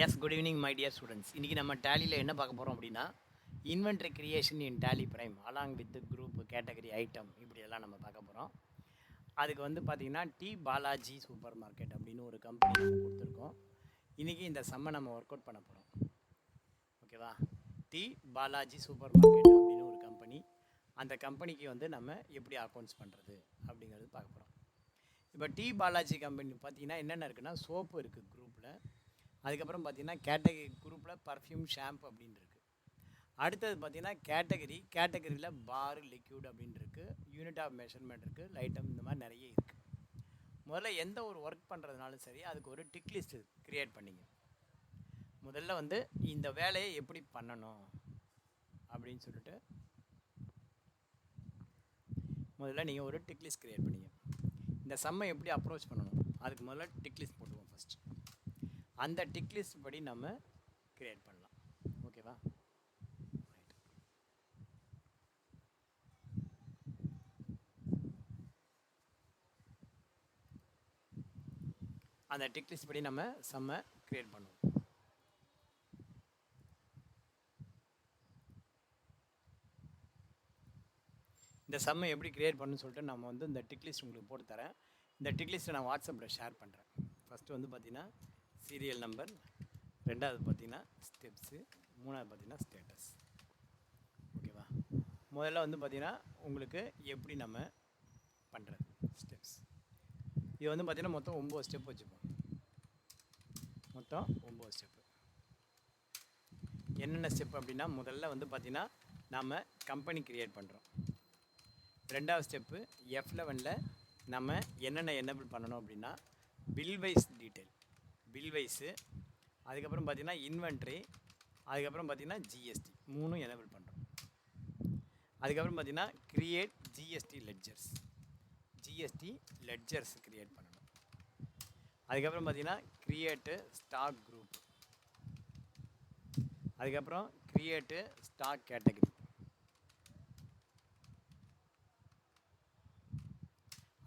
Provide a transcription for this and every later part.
S good evening my dear students. இன்றைக்கி நம்ம டேலியில் என்ன பார்க்க போகிறோம் அப்படின்னா inventory creation in Tally Prime along with group category item இப்படியெல்லாம் நம்ம பார்க்க போகிறோம். அதுக்கு வந்து பார்த்திங்கன்னா டி பாலாஜி சூப்பர் மார்க்கெட் அப்படின்னு ஒரு கம்பெனி நம்ம கொடுத்துருக்கோம். இன்றைக்கி இந்த சம்மை நம்ம ஒர்க் அவுட் பண்ண போகிறோம். ஓகேவா? டி பாலாஜி சூப்பர் மார்க்கெட் அப்படின்னு ஒரு கம்பெனி. அந்த கம்பெனிக்கு வந்து நம்ம எப்படி அக்கௌண்ட்ஸ் பண்ணுறது அப்படிங்கிறது பார்க்க போகிறோம். இப்போ டி பாலாஜி கம்பெனி பார்த்திங்கன்னா என்னென்ன இருக்குன்னா சோப்பு இருக்குது குரூப்பில். அதுக்கப்புறம் பார்த்திங்கன்னா கேட்டகரி குரூப்பில் பர்ஃப்யூம் ஷாம்பு அப்படின்னு இருக்குது. அடுத்தது பார்த்திங்கன்னா கேட்டகரியில் பார் லிக்யூட் அப்படின்னு இருக்குது, யூனிட் ஆஃப் மெஷர்மெண்ட் இருக்குது, லைட்டம், இந்த மாதிரி நிறைய இருக்குது. முதல்ல எந்த ஒரு ஒர்க் பண்ணுறதுனாலும் சரி அதுக்கு ஒரு டிக் லிஸ்ட் க்ரியேட் பண்ணிங்க. முதல்ல வந்து இந்த வேலையை எப்படி பண்ணணும் அப்படின்னு சொல்லிட்டு முதல்ல நீங்கள் ஒரு டிக் லிஸ்ட் க்ரியேட் பண்ணிங்க. இந்த சம்மை எப்படி அப்ரோச் பண்ணணும் அதுக்கு முதல்ல டிக் லிஸ்ட் போட்டுவோம் ஃபஸ்ட்டு. அந்த டிக் லிஸ்ட் படி நம்ம கிரியேட் பண்ணலாம். ஓகேவா? அந்த டிக் லிஸ்ட் படி நம்ம சம்மை கிரியேட் பண்ணுவோம். இந்த சம்மை எப்படி கிரியேட் பண்ணணும்னு சொல்லிட்டு நம்ம வந்து இந்த டிக் லிஸ்ட் உங்களுக்கு போட்டு தரேன். இந்த டிக் லிஸ்ட்டை நான் வாட்ஸ்அப்பில் ஷேர் பண்ணுறேன். ஃபஸ்ட்டு வந்து பார்த்திங்கன்னா சீரியல் நம்பர், ரெண்டாவது பார்த்திங்கன்னா ஸ்டெப்ஸு, மூணாவது பார்த்திங்கன்னா ஸ்டேட்டஸ். ஓகேவா? முதல்ல வந்து பார்த்திங்கன்னா உங்களுக்கு எப்படி நம்ம பண்ணுறது ஸ்டெப்ஸ். இது வந்து பார்த்திங்கன்னா மொத்தம் 9 ஸ்டெப் வச்சுப்போம். மொத்தம் 9 ஸ்டெப்பு. என்னென்ன ஸ்டெப் அப்படின்னா முதல்ல வந்து பார்த்திங்கன்னா நம்ம கம்பெனி க்ரியேட் பண்ணுறோம். ரெண்டாவது ஸ்டெப்பு F11 நம்ம என்னென்ன எனேபிள் பண்ணணும் அப்படின்னா bill wise detail, bill wise, அதுக்கப்புறம் பார்த்திங்கன்னா இன்வென்ட்ரி, அதுக்கப்புறம் பார்த்திங்கன்னா ஜிஎஸ்டி, மூணும் எனேபிள் பண்ணுறோம். அதுக்கப்புறம் பார்த்திங்கன்னா க்ரியேட் ஜிஎஸ்டி லெட்ஜர்ஸ் க்ரியேட் பண்ணணும். அதுக்கப்புறம் பார்த்திங்கன்னா க்ரியேட்டு ஸ்டாக் குரூப், அதுக்கப்புறம் க்ரியேட்டு ஸ்டாக் கேட்டகரி,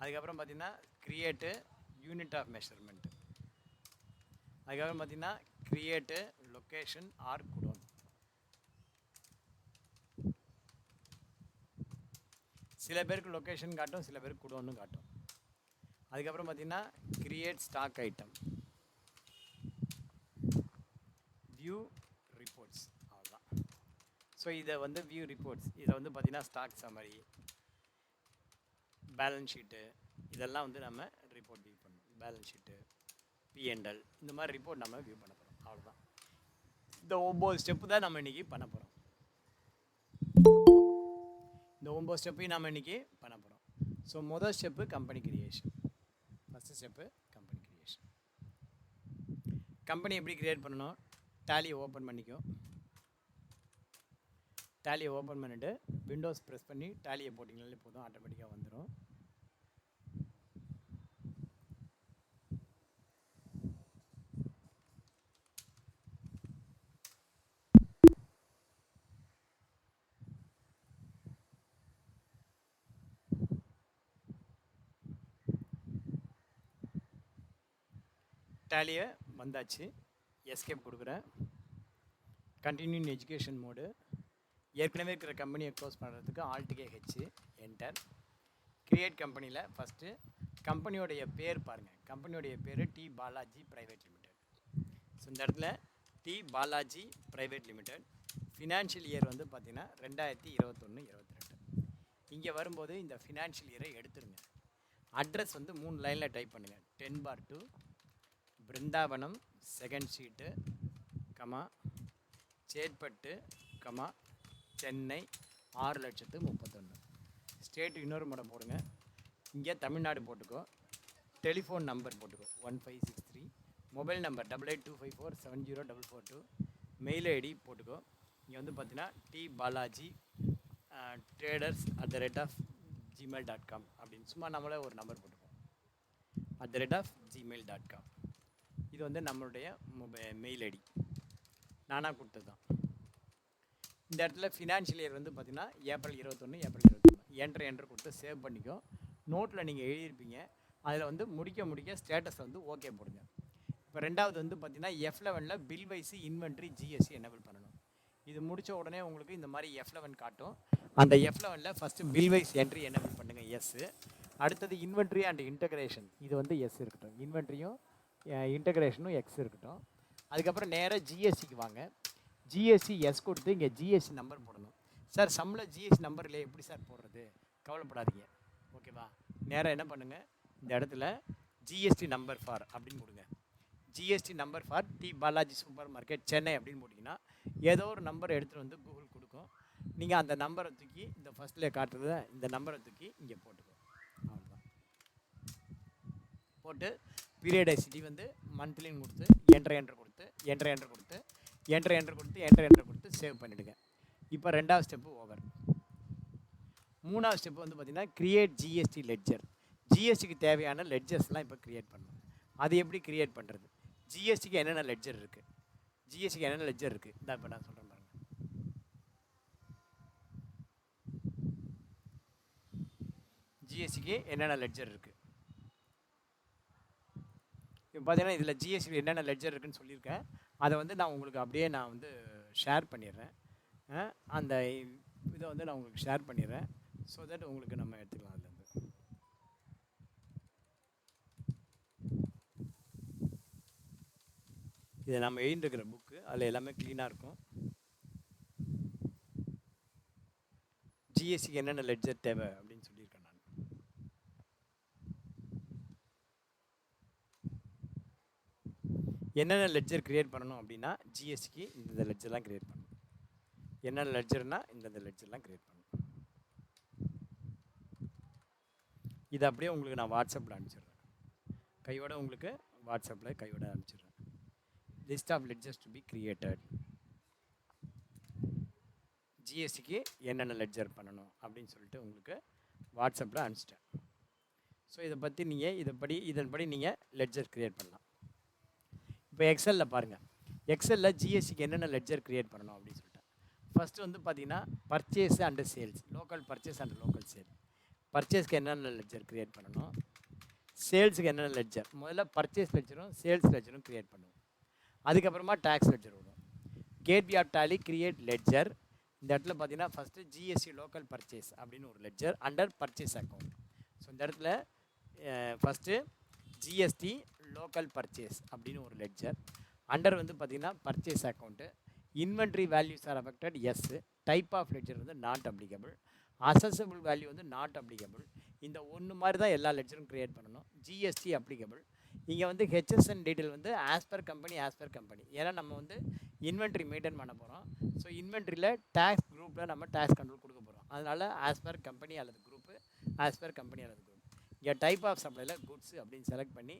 அதுக்கப்புறம் பார்த்திங்கன்னா க்ரியேட்டு யூனிட் ஆஃப் மெஷர்மெண்ட்டு, அதுக்கப்புறம் பார்த்திங்கன்னா க்ரியேட்டு லொக்கேஷன் ஆர் குடோன். சில பேருக்கு லொக்கேஷன் காட்டும், சில பேருக்கு குடோன்னு காட்டும். அதுக்கப்புறம் பார்த்திங்கன்னா create stock item, view reports. அவ்வளோதான். ஸோ இதை வந்து வியூ ரிப்போர்ட்ஸ், இதை வந்து பார்த்திங்கன்னா ஸ்டாக் சம்மரி, பேலன்ஸ் ஷீட்டு, இதெல்லாம் வந்து நம்ம ரிப்போர்ட் வியூ பண்ணணும். பேலன்ஸ் ஷீட்டு, P&L, இந்த மாதிரி ரிப்போர்ட் நம்ம வியூ பண்ண போகிறோம். அவ்வளோதான். இந்த 9 ஸ்டெப்பு தான் நம்ம இன்றைக்கி பண்ண போகிறோம். இந்த 9 ஸ்டெப்பையும் நம்ம இன்றைக்கி பண்ண போகிறோம். ஸோ முதல் step company creation. First step company creation. Company எப்படி க்ரியேட் பண்ணணும்? டேலியை ஓப்பன் பண்ணிக்கோ. டேலியை ஓப்பன் பண்ணிவிட்டு விண்டோஸ் ப்ரெஸ் பண்ணி டேலியை போட்டிங்கனாலே போதும், ஆட்டோமேட்டிக்காக வந்துடும். டேலியை வந்தாச்சு. எஸ்கேப் கொடுக்குறேன். Continue in education mode. ஏற்கனவே இருக்கிற கம்பெனியை க்ளோஸ் பண்ணுறதுக்கு Alt+H என்டர். க்ரியேட் கம்பெனியில் ஃபஸ்ட்டு கம்பெனியோடைய பேர் பாருங்கள். கம்பெனியோடைய பேர் T Balaji private limited. So இந்த இடத்துல T Balaji private limited. Financial year வந்து பார்த்திங்கன்னா 2021-22. இங்கே வரும்போது இந்த ஃபினான்ஷியல் இயரை எடுத்துருங்க. அட்ரஸ் வந்து 3 லைனில் டைப் பண்ணுங்கள். 10/2 Brindavanam, second street, comma Chetpet, comma Chennai 6,31,000. State இன்னொரு முறை போடுங்க. இங்கே தமிழ்நாடு போட்டுக்கோ. டெலிஃபோன் நம்பர் போட்டுக்கோ 1563. Mobile number 8825470442. மெயில் ஐடி போட்டுக்கோ. இங்கே வந்து பார்த்தீங்கன்னா டி பாலாஜி traders@gmail.com அப்படின்னு சும்மா நம்மளே ஒரு நம்பர் போட்டுக்கோம். @gmail.com. இது வந்து நம்மளுடைய மெயில் ஐடி, நானாக கொடுத்தது தான். இந்த இடத்துல ஃபினான்ஷியல் இயர் வந்து பார்த்திங்கன்னா ஏப்ரல் 21 என்ட்ரு கொடுத்து சேவ் பண்ணிக்கோ. நோட்டில் நீங்கள் எழுதியிருப்பீங்க, அதில் வந்து முடிக்க ஸ்டேட்டஸில் வந்து ஓகே போடுங்க. இப்போ இப்போ ரெண்டாவது வந்து பார்த்தீங்கன்னா F11 bill wise inventory GST enable பண்ணணும். இது முடித்த உடனே உங்களுக்கு இந்த மாதிரி F11 காட்டும். அந்த F11 first bill wise entry enable பண்ணுங்கள் எஸ். அடுத்தது இன்வென்ட்ரி அண்ட் இன்டகிரேஷன் இது வந்து எஸ் இருக்கட்டும். இன்வென்ட்ரியும் இன்டகிரேஷனும் எக்ஸ் இருக்கட்டும். அதுக்கப்புறம் நேராக ஜிஎஸ்டிக்கு வாங்க. ஜிஎஸ்டி எஸ் கொடுத்து இங்கே ஜிஎஸ்டி நம்பர் போடணும். சார் சம்மில் ஜிஎஸ்டி நம்பர் இல்லை எப்படி சார் போடுறது? கவலைப்படாதீங்க, ஓகேவா? நேராக என்ன பண்ணுங்கள், இந்த இடத்துல ஜிஎஸ்டி நம்பர் ஃபார் அப்படின்னு கொடுங்க. GST number for T Balaji super market Chennai அப்படின்னு போட்டிங்கன்னா ஏதோ ஒரு நம்பரை எடுத்துகிட்டு வந்து கூகுள் கொடுக்கும். நீங்கள் அந்த நம்பரை தூக்கி இந்த ஃபஸ்ட்டில் காட்டுறத இந்த நம்பரை தூக்கி இங்கே போட்டுக்கோ. அவ்வளோதான். போட்டு பீரியட் ஐசிடி வந்து மந்த்லின்னு கொடுத்து என்ட்ரு கொடுத்து சேவ் பண்ணிவிடுங்க. இப்போ ரெண்டாவது ஸ்டெப்பு ஓவர். மூணாவது ஸ்டெப்பு வந்து பார்த்திங்கன்னா கிரியேட் ஜிஎஸ்டி லெட்ஜர். ஜிஎஸ்டிக்கு தேவையான லெட்ஜர்ஸ்லாம் இப்போ க்ரியேட் பண்ணணும். அது எப்படி க்ரியேட் பண்ணுறது? ஜிஎஸ்டிக்கு என்னென்ன லெட்ஜர் இருக்குது? இந்த இப்போ நான் சொல்கிறேன் பாருங்கள். ஜிஎஸ்டிக்கு என்னென்ன லெட்ஜர் இருக்குது இப்போ பார்த்தீங்கன்னா இதில் ஜிஎஸ்டி என்னென்ன லெட்ஜர் இருக்குதுன்னு சொல்லியிருக்கேன். அதை வந்து நான் உங்களுக்கு அப்படியே நான் வந்து ஷேர் பண்ணிடுறேன். அந்த இதை வந்து நான் உங்களுக்கு ஷேர் பண்ணிடுறேன். ஸோ தட் உங்களுக்கு நம்ம எடுத்துக்கலாம். அதுலேருந்து இதை நம்ம எழுதிருக்கிற புக்கு அதில் எல்லாமே க்ளீனாக இருக்கும். ஜிஎஸ்டிக்கு என்னென்ன லெட்ஜர் தேவை அப்படின்னு சொல்லியிருக்கேன் நான். என்னென்ன லெட்ஜர் க்ரியேட் பண்ணணும் அப்படின்னா ஜிஎஸ்டிக்கு இந்த லெட்ஜர்லாம் க்ரியேட் பண்ணணும். என்னென்ன லெட்ஜர்னால் இந்த லெட்ஜர்லாம் க்ரியேட் பண்ணணும். இது அப்படியே உங்களுக்கு நான் வாட்ஸ்அப்பில் அனுப்பிச்சிடுறேன். கையோட உங்களுக்கு வாட்ஸ்அப்பில் கையோட அனுப்பிச்சிடுறேன். List of ledgers to be created. ஜிஎஸ்டிக்கு என்னென்ன லெட்ஜர் பண்ணணும் அப்படின்னு சொல்லிட்டு உங்களுக்கு வாட்ஸ்அப்பில் அனுப்பிச்சிட்டேன். ஸோ இதை பற்றி நீங்கள் இதன்படி நீங்கள் லெட்ஜர் க்ரியேட் பண்ணலாம். இப்போ எக்ஸலில் பாருங்கள். எக்ஸலில் ஜிஎஸ்டிக்கு என்னென்ன லெட்ஜர் க்ரியேட் பண்ணணும் அப்படின்னு சொல்லிட்டேன். ஃபஸ்ட்டு வந்து பார்த்தீங்கன்னா purchase and sales, local purchase and local sale. பர்ச்சேஸ்க்கு என்னென்ன லெட்ஜர் க்ரியேட் பண்ணணும், சேல்ஸுக்கு என்னென்ன லெட்ஜர். முதல்ல பர்ச்சேஸ் லெட்ஜரும் சேல்ஸ் லெட்ஜரும் க்ரியேட் பண்ணுவோம். அதுக்கப்புறமா டேக்ஸ் லெட்ஜர் வரும். Gateway of Tally create ledger. இந்த இடத்துல பார்த்தீங்கன்னா ஃபஸ்ட்டு ஜிஎஸ்டி லோக்கல் பர்ச்சேஸ் அப்படின்னு ஒரு ledger under purchase account. So இந்த இடத்துல ஃபஸ்ட்டு ஜிஎஸ்டி லோக்கல் பர்ச்சேஸ் அப்படின்னு ஒரு லெட்ஜர். அண்டர் வந்து பார்த்திங்கன்னா purchase account. Inventory values are affected yes. Type of ledger வந்து நாட் அப்ளிகபிள். அசஸபிள் வேல்யூ வந்து நாட் அப்ளிகபிள். இந்த ஒன்று மாதிரி தான் எல்லா லெட்ஜரும் க்ரியேட் பண்ணணும். GST applicable. இங்கே வந்து ஹெச்எஸ்என் டீட்டெயில் வந்து ஆஸ் பர் கம்பெனி. ஏன்னா நம்ம வந்து இன்வென்ட்ரி மெயின்டைன் பண்ண போகிறோம். ஸோ இன்வென்ட்ரியில் டேக்ஸ் குரூப்பில் நம்ம டேக்ஸ் கண்ட்ரோல் கொடுக்க போகிறோம். அதனால் ஆஸ் பர் கம்பெனி அல்லது குரூப்பு, இங்கே டைப் ஆஃப் சப்ளையில் குட்ஸ் அப்படின்னு செலக்ட் பண்ணி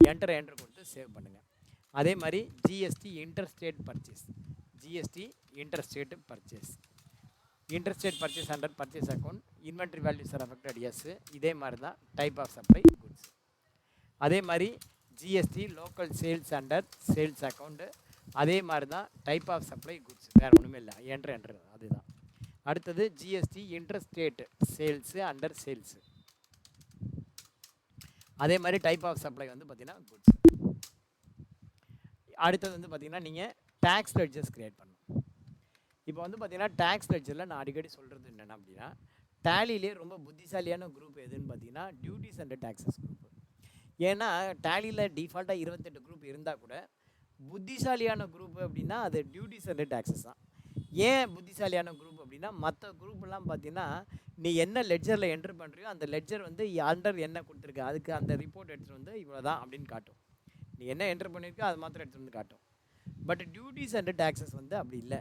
என்ட்ரு கொடுத்து சேவ் பண்ணுங்கள். அதே மாதிரி GST interstate purchase. Interstate purchase under purchase account. Inventory values are affected yes. இதே மாதிரி தான் டைப் ஆஃப் சப்ளை குட்ஸ். அதே மாதிரி GST local sales under sales account. அதே மாதிரி தான் டைப் ஆஃப் சப்ளை குட்ஸ், வேறு ஒன்றுமே இல்லை. என்ட்ரு அதுதான். அடுத்தது GST interstate sales under sales. அதே மாதிரி டைப் ஆஃப் சப்ளை வந்து பார்த்திங்கன்னா குட்ஸ். அடுத்தது வந்து பார்த்திங்கன்னா நீங்கள் டேக்ஸ் லெட்ஜர்ஸ் க்ரியேட் பண்ணணும். இப்போ வந்து பார்த்திங்கன்னா டேக்ஸ் லெட்ஜரில் நான் அடிக்கடி சொல்கிறது என்னென்ன அப்படின்னா, டேலியிலே ரொம்ப புத்திசாலியான குரூப் எதுன்னு பார்த்தீங்கன்னா டியூட்டிஸ் அண்ட் டேக்ஸஸ் குரூப். ஏன்னா டேலியில் டிஃபால்ட்டாக 28 குரூப் இருந்தால் கூட புத்திசாலியான குரூப் அப்படின்னா அது டியூட்டிஸ் அண்ட் டேக்ஸஸ் தான். ஏன் புத்திசாலியான குரூப் அப்படின்னா மற்ற குரூப்லாம் பார்த்தீங்கன்னா நீ என்ன லெட்ஜரில் என்ட்ரு பண்ணுறியோ அந்த லெட்ஜர் வந்து அண்டர் என்ன கொடுத்துருக்கு அதுக்கு அந்த ரிப்போர்ட் எடுத்துகிட்டு வந்து இவ்வளோ தான் அப்படின்னு காட்டும். நீ என்ன என்ட்ரு பண்ணியிருக்கோ அது மாத்திரம் எடுத்துகிட்டு வந்து காட்டும். பட் டியூட்டிஸ் அண்ட் டேக்ஸஸ் வந்து அப்படி இல்லை.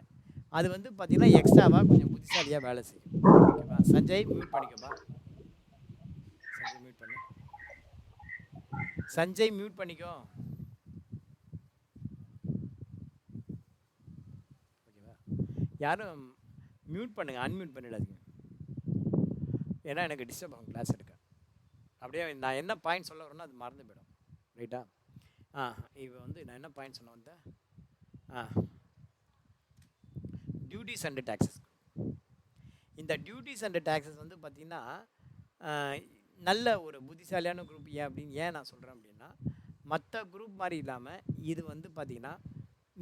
அது வந்து பார்த்திங்கன்னா எக்ஸ்ட்ராவாக கொஞ்சம் புத்திசாலியாக வேலை செய்யும். ஓகேவா? சஞ்சய் மியூட் பண்ணிக்கப்பா. சஞ்சய் மியூட் பண்ணிக்கோ. ஓகேவா? யாரும் மியூட் பண்ணுங்கள், அன்மியூட் பண்ணிடாதீங்க. ஏன்னா எனக்கு டிஸ்டர்ப் ஆகும் கிளாஸ் எடுக்க. அப்படியே நான் என்ன பாயிண்ட் சொல்ல வரேன்னா அது மறந்து போயிடும். ரைட்டா? இப்போ வந்து நான் என்ன பாயிண்ட் சொன்ன வந்தேன்? Duties and taxes. இந்த டியூட்டிஸ் அண்ட் டேக்ஸஸ் வந்து பார்த்திங்கன்னா நல்ல ஒரு புத்திசாலியான குரூப். ஏன் நான் சொல்கிறேன் அப்படின்னா மற்ற குரூப் மாதிரி இல்லாமல் இது வந்து பார்த்திங்கன்னா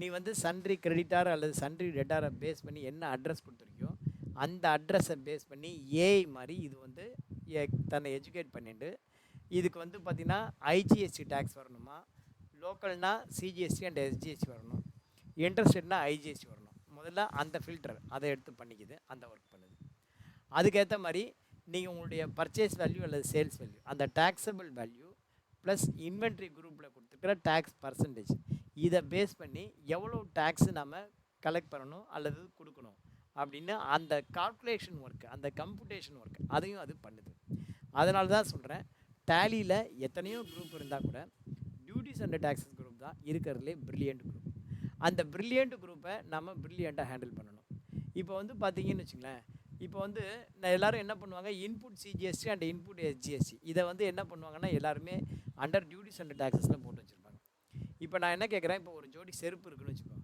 நீ வந்து சன்ட்ரி கிரெடிட்டார் அல்லது சன்ட்ரி டெட்டாரை பேஸ் பண்ணி என்ன அட்ரஸ் கொடுத்துருக்கியோ அந்த அட்ரஸை பேஸ் பண்ணி ஏஐ மாதிரி இது வந்து தன்னை எஜுகேட் பண்ணிட்டு இதுக்கு வந்து பார்த்திங்கன்னா ஐஜிஎஸ்டி டேக்ஸ் வரணுமா, லோக்கல்னா சிஜிஎஸ்டி அண்ட் எஸ்ஜிஎஸ்டி வரணும், இன்டர்ஸ்டேட்னா ஐஜிஎஸ்டி வரணும். முதல்ல அந்த ஃபில்டர் அதை எடுத்து பண்ணிக்குது, அந்த ஒர்க் பண்ணுது. அதுக்கேற்ற மாதிரி நீங்கள் உங்களுடைய பர்ச்சேஸ் வேல்யூ அல்லது சேல்ஸ் வேல்யூ அந்த டேக்ஸபிள் வேல்யூ ப்ளஸ் இன்வென்ட்ரி குரூப்பில் கொடுத்துருக்கிற டேக்ஸ் பர்சன்டேஜ் இதை பேஸ் பண்ணி எவ்வளோ டேக்ஸு நம்ம கலெக்ட் பண்ணணும் அல்லது கொடுக்கணும் அப்படின்னு அந்த கால்குலேஷன் ஒர்க்கு, அந்த கம்ப்யூட்டேஷன் ஒர்க் அதையும் அது பண்ணுது. அதனால தான் சொல்கிறேன், டேலியில் எத்தனையோ குரூப் இருந்தால் கூட டியூட்டிஸ் அண்ட் டேக்ஸஸ் குரூப் தான் இருக்கிறதுலே ப்ரில்லியண்ட் குரூப். அந்த ப்ரில்லியண்ட் குரூப்பை நம்ம ப்ரில்லியண்ட்டாக ஹேண்டில் பண்ணணும். இப்போ வந்து பார்த்தீங்கன்னு வச்சுங்களேன், இப்போ வந்து எல்லோரும் என்ன பண்ணுவாங்க, input CGST and input SGST இதை வந்து என்ன பண்ணுவாங்கன்னா எல்லாருமே அண்டர் டியூட்டிஸ் அண்ட் டேக்ஸஸில் போட்டு வச்சுருப்பாங்க. இப்போ நான் என்ன கேட்குறேன், இப்போ ஒரு ஜோடி செருப்பு இருக்குன்னு வச்சுக்கோங்க.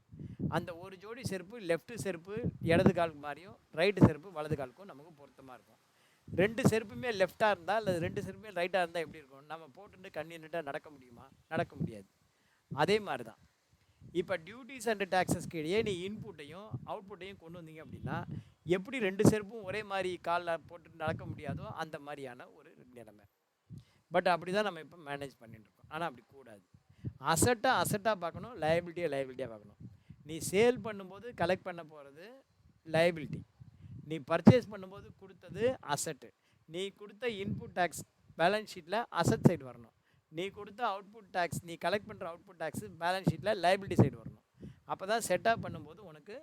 அந்த ஒரு ஜோடி செருப்பு லெஃப்ட்டு செருப்பு இடது காலுக்கு மாதிரியும் ரைட்டு செருப்பு வலது காலுக்கும் நமக்கு பொருத்தமாக இருக்கும். ரெண்டு செருப்புமே லெஃப்டாக இருந்தால் அல்லது ரெண்டு செருப்புமே ரைட்டாக இருந்தால் எப்படி இருக்கும், நம்ம போட்டுட்டு கன்வீனியண்ட்டாக நடக்க முடியுமா? நடக்க முடியாது. அதே மாதிரி தான் இப்போ டியூட்டிஸ் அண்ட் டேக்ஸஸ்க்கு இடையே நீ இன்புட்டையும் அவுட்புட்டையும் கொண்டு வந்தீங்க அப்படின்னா எப்படி ரெண்டு செருப்பும் ஒரே மாதிரி காலில் போட்டு நடக்க முடியாதோ அந்த மாதிரியான ஒரு நிலைமை. பட் அப்படி தான் நம்ம இப்போ மேனேஜ் பண்ணிட்டு இருக்கோம். ஆனால் அப்படி கூடாது. அசட்டாக பார்க்கணும், லைபிலிட்டியாக பார்க்கணும். நீ சேல் பண்ணும்போது கலெக்ட் பண்ண போகிறது லைபிலிட்டி, நீ பர்ச்சேஸ் பண்ணும்போது கொடுத்தது அசட்டு. நீ கொடுத்த இன்புட் டேக்ஸ் பேலன்ஸ் ஷீட்டில் அசட் சைடு வரணும், நீ கொடுத்த அவுட்புட் டேக்ஸ் நீ கலெக்ட் பண்ணுற அவுட்புட் டேக்ஸு பேலன்ஸ் ஷீட்டில் லைபிலிட்டி சைடு வரணும். அப்போ தான் செட்டப் பண்ணும்போது உனக்கு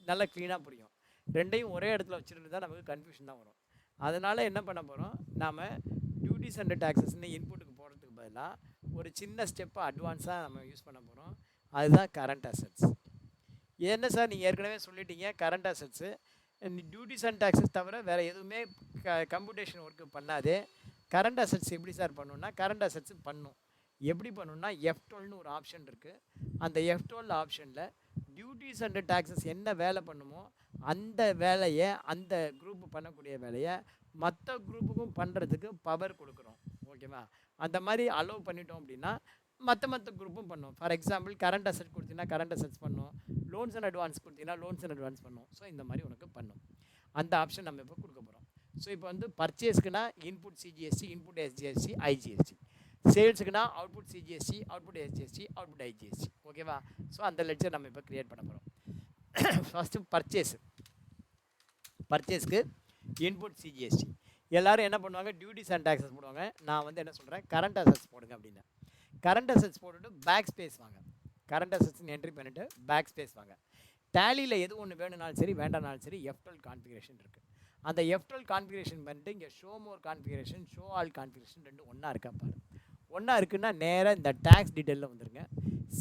நல்லா க்ளீனாக புரியும். ரெண்டையும் ஒரே இடத்துல வச்சுட்டு தான் நமக்கு கன்ஃபியூஷன் தான் வரும். அதனால் என்ன பண்ண போகிறோம், நாம் டியூட்டிஸ் அண்ட் டேக்ஸஸ்ன்னு இன்புட்டுக்கு போகிறதுக்கு பதிலாக ஒரு சின்ன ஸ்டெப்பை அட்வான்ஸாக நம்ம யூஸ் பண்ண போகிறோம். அதுதான் கரண்ட் அசட்ஸ். என்ன சார் நீங்கள் ஏற்கனவே சொல்லிட்டீங்க, current assets duties and taxes தவிர வேறு எதுவுமே கம்ப்யூட்டேஷன் ஒர்க்கு பண்ணாதே. கரண்ட் அசட்ஸ் எப்படி சார் பண்ணணுன்னா, கரண்ட் அசட்ஸ் பண்ணும். எப்படி பண்ணணுன்னா F12ன்னு ஒரு ஆப்ஷன் இருக்குது. அந்த F12 ஆப்ஷனில் டியூட்டிஸ் அண்ட் டேக்ஸஸ் என்ன வேலை பண்ணுமோ அந்த வேலையை, அந்த குரூப்பு பண்ணக்கூடிய வேலையை மற்ற குரூப்புக்கும் பண்ணுறதுக்கு பவர் கொடுக்குறோம். ஓகேவா? அந்த மாதிரி அலோவ் பண்ணிட்டோம் அப்படின்னா மற்ற குரூப்பும் பண்ணும். ஃபார் எக்ஸாம்பிள் கரண்ட் அசட் கொடுத்தீங்கன்னா கரண்ட் அசட்ஸ் பண்ணும், லோன்ஸ் அண்ட் அட்வான்ஸ் கொடுத்தீங்கன்னா லோன்ஸ் அண்ட் அட்வான்ஸ் பண்ணும். ஸோ இந்த மாதிரி உனக்கு பண்ணும். அந்த ஆப்ஷன் நம்ம இப்போ கொடுக்க போகிறோம். ஸோ இப்போ வந்து பர்ச்சேஸ்க்குனா input CGST, input SGST, IGST. சேல்ஸுக்குனா output CGST, output SGST, output IGST. ஓகேவா? ஸோ அந்த லெட்ஜர் நம்ம இப்போ க்ரியேட் பண்ண போகிறோம். ஃபஸ்ட்டு பர்ச்சேஸ்க்கு இன்புட் சிஜிஎஸ்டி. எல்லோரும் என்ன பண்ணுவாங்க, டியூட்டிஸ் அண்ட் டேக்ஸஸ் போடுவாங்க. நான் வந்து என்ன சொல்கிறேன், கரண்ட் அசட்ஸ் போடுங்க அப்படின்னு. கரண்ட் அசட்ஸ் போட்டுட்டு பேக் ஸ்பேஸ் வாங்க. கரண்ட் அசட்ஸ்ன்னு என்ட்ரி பண்ணிவிட்டு பேக் ஸ்பேஸ் வாங்க. டேலியில் எது ஒன்று வேணும்னாலும் சரி வேண்டாம்னாலும் சரி F12 கான்ஃபிகரேஷன் இருக்குது. அந்த F12 கான்ஃபிகரேஷன் பண்ணிட்டு இங்கே ஷோ மோர் கான்ஃபிகரேஷன், ஷோ ஆல் கான்ஃபிகரேஷன் ரெண்டு ஒன்றா இருக்கா பாரு. ஒன்றா இருக்குன்னா நேராக இந்த டேக்ஸ் டீட்டெயிலில் வந்துருங்க.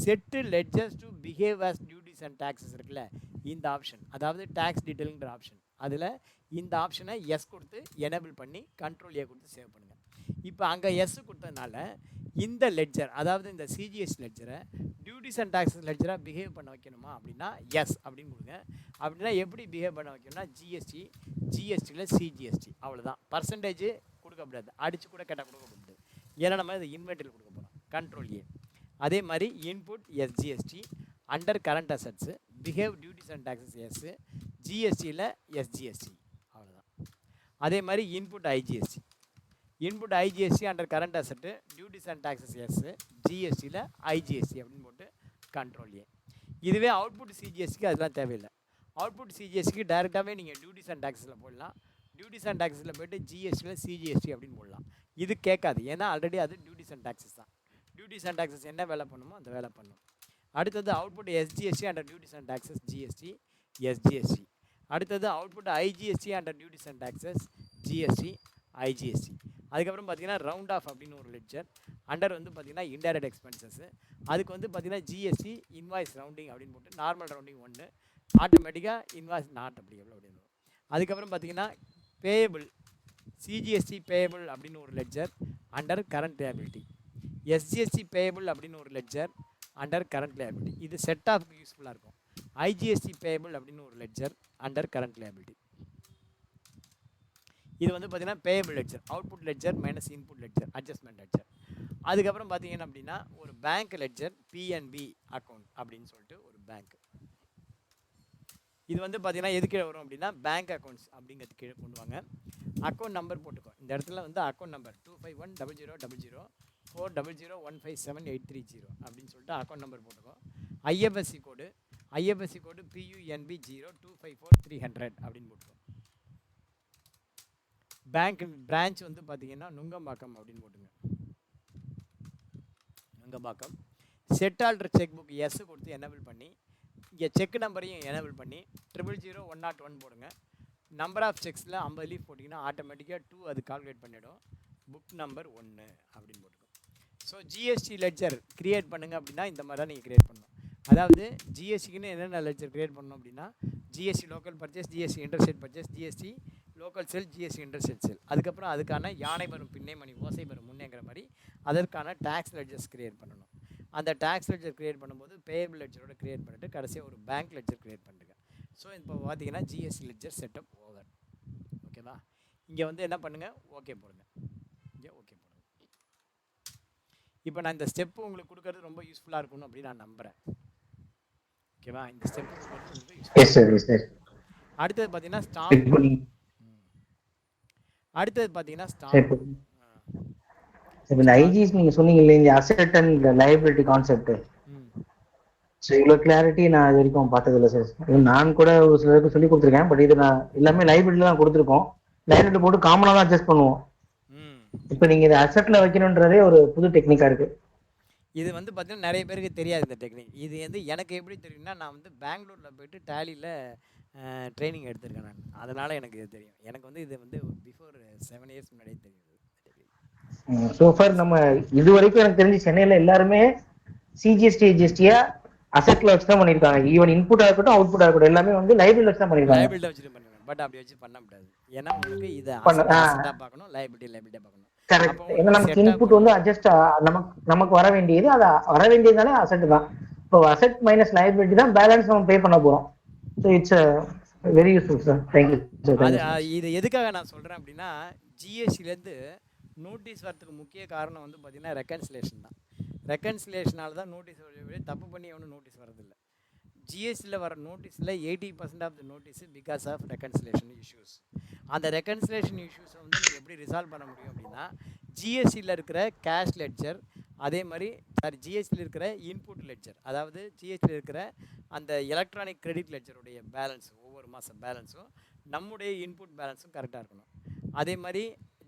Set ledgers to behave as duties and taxes இருக்குல்ல, இந்த ஆப்ஷன், அதாவது டேக்ஸ் டீட்டெயிலுங்கிற ஆப்ஷன், அதில் இந்த ஆப்ஷனை எஸ் கொடுத்து எனேபிள் பண்ணி கண்ட்ரோல் ஏ கொடுத்து சேவ் பண்ணுங்கள். இப்போ அங்கே எஸ் கொடுத்ததுனால இந்த லெட்ஜர், அதாவது இந்த சிஜிஎஸ் லெட்ஜரை டியூட்டிஸ் அண்ட் டேக்ஸஸ் லெட்ஜராக பிஹேவ் பண்ண வைக்கணுமா அப்படின்னா எஸ் அப்படின்னு கொடுங்க. அப்படின்னா எப்படி பிஹேவ் பண்ண வைக்கணும்னா ஜிஎஸ்டியில் சிஜிஎஸ்டி, அவ்வளோதான். பர்சன்டேஜ் கொடுக்கக்கூடாது, அடித்து கூட கேட்டால் கொடுக்கக்கூடாது. ஏன்னா நம்ம இதை இன்வென்ட்ரியில் கொடுக்க போகிறோம். Control A. அதே மாதிரி input SGST under current assets behave duties and taxes yes, ஜிஎஸ்டியில் எஸ்ஜிஎஸ்டி, அவ்வளோதான். அதே மாதிரி input IGST under current asset duties and taxes yes, ஜிஎஸ்டியில் ஐஜிஎஸ்டி அப்படின்னு போட்டு கண்ட்ரோல் ஏ. இதுவே அவுட்புட் சிஜிஎஸ்டிக்கு அதெல்லாம் தேவையில்லை. அவுட்புட் சிஜிஎஸ்டிக்கு டேரெக்டாகவே நீங்கள் டியூட்டிஸ் அண்ட் டேக்ஸில் போடலாம். டியூட்டிஸ் அண்ட் டேக்ஸில் போய்ட்டு ஜிஎஸ்டியில் சிஜிஎஸ்டி அப்படின்னு போடலாம். இது கேட்காது, ஏன்னா ஆல்ரெடி அது டியூட்டிஸ் அண்ட் டேக்ஸஸ் தான். டியூட்டிஸ் அண்ட் டேக்ஸஸ் என்ன வேலை பண்ணுமோ அந்த வேலை பண்ணும். அடுத்தது output SGST under duties and taxes GST, SGST. அடுத்தது output IGST under duties and taxes GST, IGST. அதுக்கப்புறம் பார்த்தீங்கன்னா ரவுண்ட் ஆஃப் அப்படின்னு ஒரு லெட்ஜர் அண்டர் வந்து பார்த்தீங்கன்னா இன்டைரக்ட் எக்ஸ்பென்சஸ். அதுக்கு வந்து பார்த்தீங்கன்னா ஜிஎஸ்டி இன்வாய்ஸ் ரவுண்டிங் அப்படின்னு போட்டு நார்மல் ரவுண்டிங் 1, ஆட்டோமேட்டிக்காக இன்வாய்ஸ் நாட் அப்படி எவ்வளோ அப்படின்னு. அதுக்கப்புறம் பார்த்தீங்கன்னா பேயபிள், சிஜிஎஸ்டி பேயபிள் அப்படின்னு ஒரு ledger under current liability, SGST payable அப்படின்னு ஒரு லெட்ஜர் அண்டர் கரண்ட் லியாபிலிட்டி. இது செட் ஆஃப்க்கு யூஸ்ஃபுல்லாக இருக்கும். ஐஜிஎஸ்டி பேயபிள் அப்படின்னு ஒரு லெட்ஜர் அண்டர் கரண்ட் லியாபிலிட்டி. இது வந்து பார்த்தீங்கன்னா payable ledger, output ledger minus input ledger, adjustment ledger. அதுக்கப்புறம் பார்த்தீங்கன்னா அப்படின்னா ஒரு பேங்க் லெட்ஜர் பிஎன்பி அக்கௌண்ட் அப்படின்னு சொல்லிட்டு ஒரு பேங்க். இது வந்து பார்த்தீங்கன்னா எது கீழே வரும் அப்படின்னா பேங்க் அக்கௌண்ட்ஸ் அப்படிங்கிறது கீழே கொண்டு வாங்க. அக்கௌண்ட் நம்பர் போட்டுக்கோ. இந்த இடத்துல வந்து அக்கௌண்ட் நம்பர் 25100040015783 அப்படின்னு சொல்லிட்டு அக்கௌண்ட் நம்பர் போட்டுக்கோ. ஐஎஃப்எஸ்சி கோடு PUNB 0254300 அப்படின்னு போட்டுக்கோ. பேங்க் பிரான்ச் வந்து பார்த்தீங்கன்னா நுங்கம்பாக்கம் அப்படின்னு போட்டுங்க. Nungambakkam. Set alter cheque book yes கொடுத்து எனேபிள் பண்ணி இங்கே செக் நம்பரையும் எனேபிள் பண்ணி 000101 போடுங்க. நம்பர் ஆஃப் செக்ஸில் 50 லீஃப் போட்டிங்கன்னா ஆட்டோமேட்டிக்காக 2 அது கால்குலேட் பண்ணிவிடும். புக் நம்பர் 1 அப்படின்னு போட்டுக்கோம். ஸோ ஜிஎஸ்டி லெட்ஜர் க்ரியேட் பண்ணுங்கள் அப்படின்னா இந்த மாதிரி தான் நீங்கள் க்ரியேட் பண்ணணும். அதாவது ஜிஎஸ்டிக்குன்னு என்னென்ன லெட்ஜர் க்ரியேட் பண்ணணும் அப்படின்னா GST local purchase, GST interstate purchase, GST local sale, GST interstate sale. அதுக்கப்புறம் அதுக்கான யானை வரும் பின்னே மணி ஓசை வரும் முன்னேங்கிற மாதிரி அதற்கான டேக்ஸ் லெட்ஜர்ஸ் க்ரியேட் பண்ணணும். அந்த டேக்ஸ் லெட்ஜர் க்ரியேட் பண்ணும்போது பேயபிள் லெட்ஜரோட க்ரியேட் பண்ணிவிட்டு கடைசியாக ஒரு பேங்க் லெட்ஜர் க்ரியேட் பண்ணுங்க. ஸோ இப்போ பார்த்தீங்கன்னா ஜிஎஸ்டி லெட்ஜர் செட்டப் ஓவர். ஓகேவா? இங்கே வந்து என்ன பண்ணுங்கள், ஓகே போடுங்க. இங்கே ஓகே போடுங்க. இப்போ நான் இந்த ஸ்டெப்பு உங்களுக்கு கொடுக்கறது ரொம்ப யூஸ்ஃபுல்லாக இருக்கணும் அப்படின்னு நான் நம்புகிறேன். ஓகேவா? இந்த ஸ்டெப்பு அடுத்தது பார்த்தீங்கன்னா ஸ்டாக். இப்போ இந்த ஐஜிஎஸ் நீங்க சொன்னீங்க இல்லையா, இந்த asset and liability concept, so இவ்வளோ கிளாரிட்டி நான் இது வரைக்கும் பார்த்தது இல்லை சார். நான் கூட ஒரு சிலருக்கு சொல்லி கொடுத்துருக்கேன். பட் இது நான் எல்லாமே லைபிலிட்டி தான் கொடுத்துருக்கோம். லைபிலிட்டி போட்டு காமனாக தான் அட்ஜஸ்ட் பண்ணுவோம். இப்போ நீங்க இதை அசெட்ல வைக்கணுன்றதே ஒரு புது டெக்னிக்கா இருக்கு. இது வந்து பார்த்தீங்கன்னா நிறைய பேருக்கு தெரியாது இந்த டெக்னிக். இது வந்து எனக்கு எப்படி தெரியும்னா, நான் வந்து பெங்களூரில் போயிட்டு டேலியில் ட்ரைனிங் எடுத்திருக்கேன் நான். அதனால் எனக்கு இது தெரியும். எனக்கு வந்து இது வந்து பிஃபோர் 7 இயர்ஸ் முன்னாடியே தெரியும். சோஃபார் நம்ம இது வரைக்கும் எனக்கு தெரிஞ்சு சென்னையில் எல்லாருமே சிஜிஎஸ்டி ஜிஎஸ்டியா அசெட்ல வச்சு தான் பண்ணியிருக்காங்க. ஈவன் இன்புட்டாக இருக்கட்டும் அவுட்புட்டாக இருக்கட்டும் எல்லாமே வந்து லைபிலிட்டி வச்சு தான் பண்ணியிருக்காங்க. லைபிலிட்டி வச்சு பண்ணுவாங்க. பட் அப்படி வச்சு பண்ண முடியாது. ஏன்னா உங்களுக்கு இதை அசெட்டாக பார்க்கணும், லைபிலிட்டியாக பார்க்கணும். கரெக்ட். ஏன்னா நமக்கு இன்புட் வந்து அட்ஜஸ்ட் நமக்கு வர வேண்டியது, அது வர வேண்டியதுனாலே அசெட் தான். இப்போ அசெட் மைனஸ் லைபிலிட்டி தான் பேலன்ஸ் நம்ம பே பண்ண போறோம். So it's very useful sir. Thank you. இது எதுக்காக நான் சொல்றேன் அப்படின்னா, ஜிஎஸ்டிலேருந்து நோட்டீஸ் வரதுக்கு முக்கிய காரணம் வந்து பார்த்தீங்கன்னா ரெக்கன்சிலேஷன் தான். ரெக்கன்சிலேஷனால தான் நோட்டீஸ் வருது. தப்பு பண்ணி ஒன்றும் நோட்டீஸ் வரதில்லை. ஜிஎஸ்டியில் வர நோட்டீஸில் 80% of the notice because of reconciliation issues. அந்த ரெக்கன்சிலேஷன் இஷ்யூஸை வந்து நீங்கள் எப்படி ரிசால்வ் பண்ண முடியும் அப்படின்னா, ஜிஎஸ்டியில் இருக்கிற கேஷ் லெட்ஜர், அதே மாதிரி ஜிஎஸ்டியில் இருக்கிற இன்புட் லெட்ஜர், அதாவது ஜிஎஸ்டியில் இருக்கிற அந்த எலக்ட்ரானிக் கிரெடிட் லெட்ஜருடைய பேலன்ஸ், ஒவ்வொரு மாதம் பேலன்ஸும் நம்முடைய இன்புட் பேலன்ஸும் கரெக்டாக இருக்கணும். அதே மாதிரி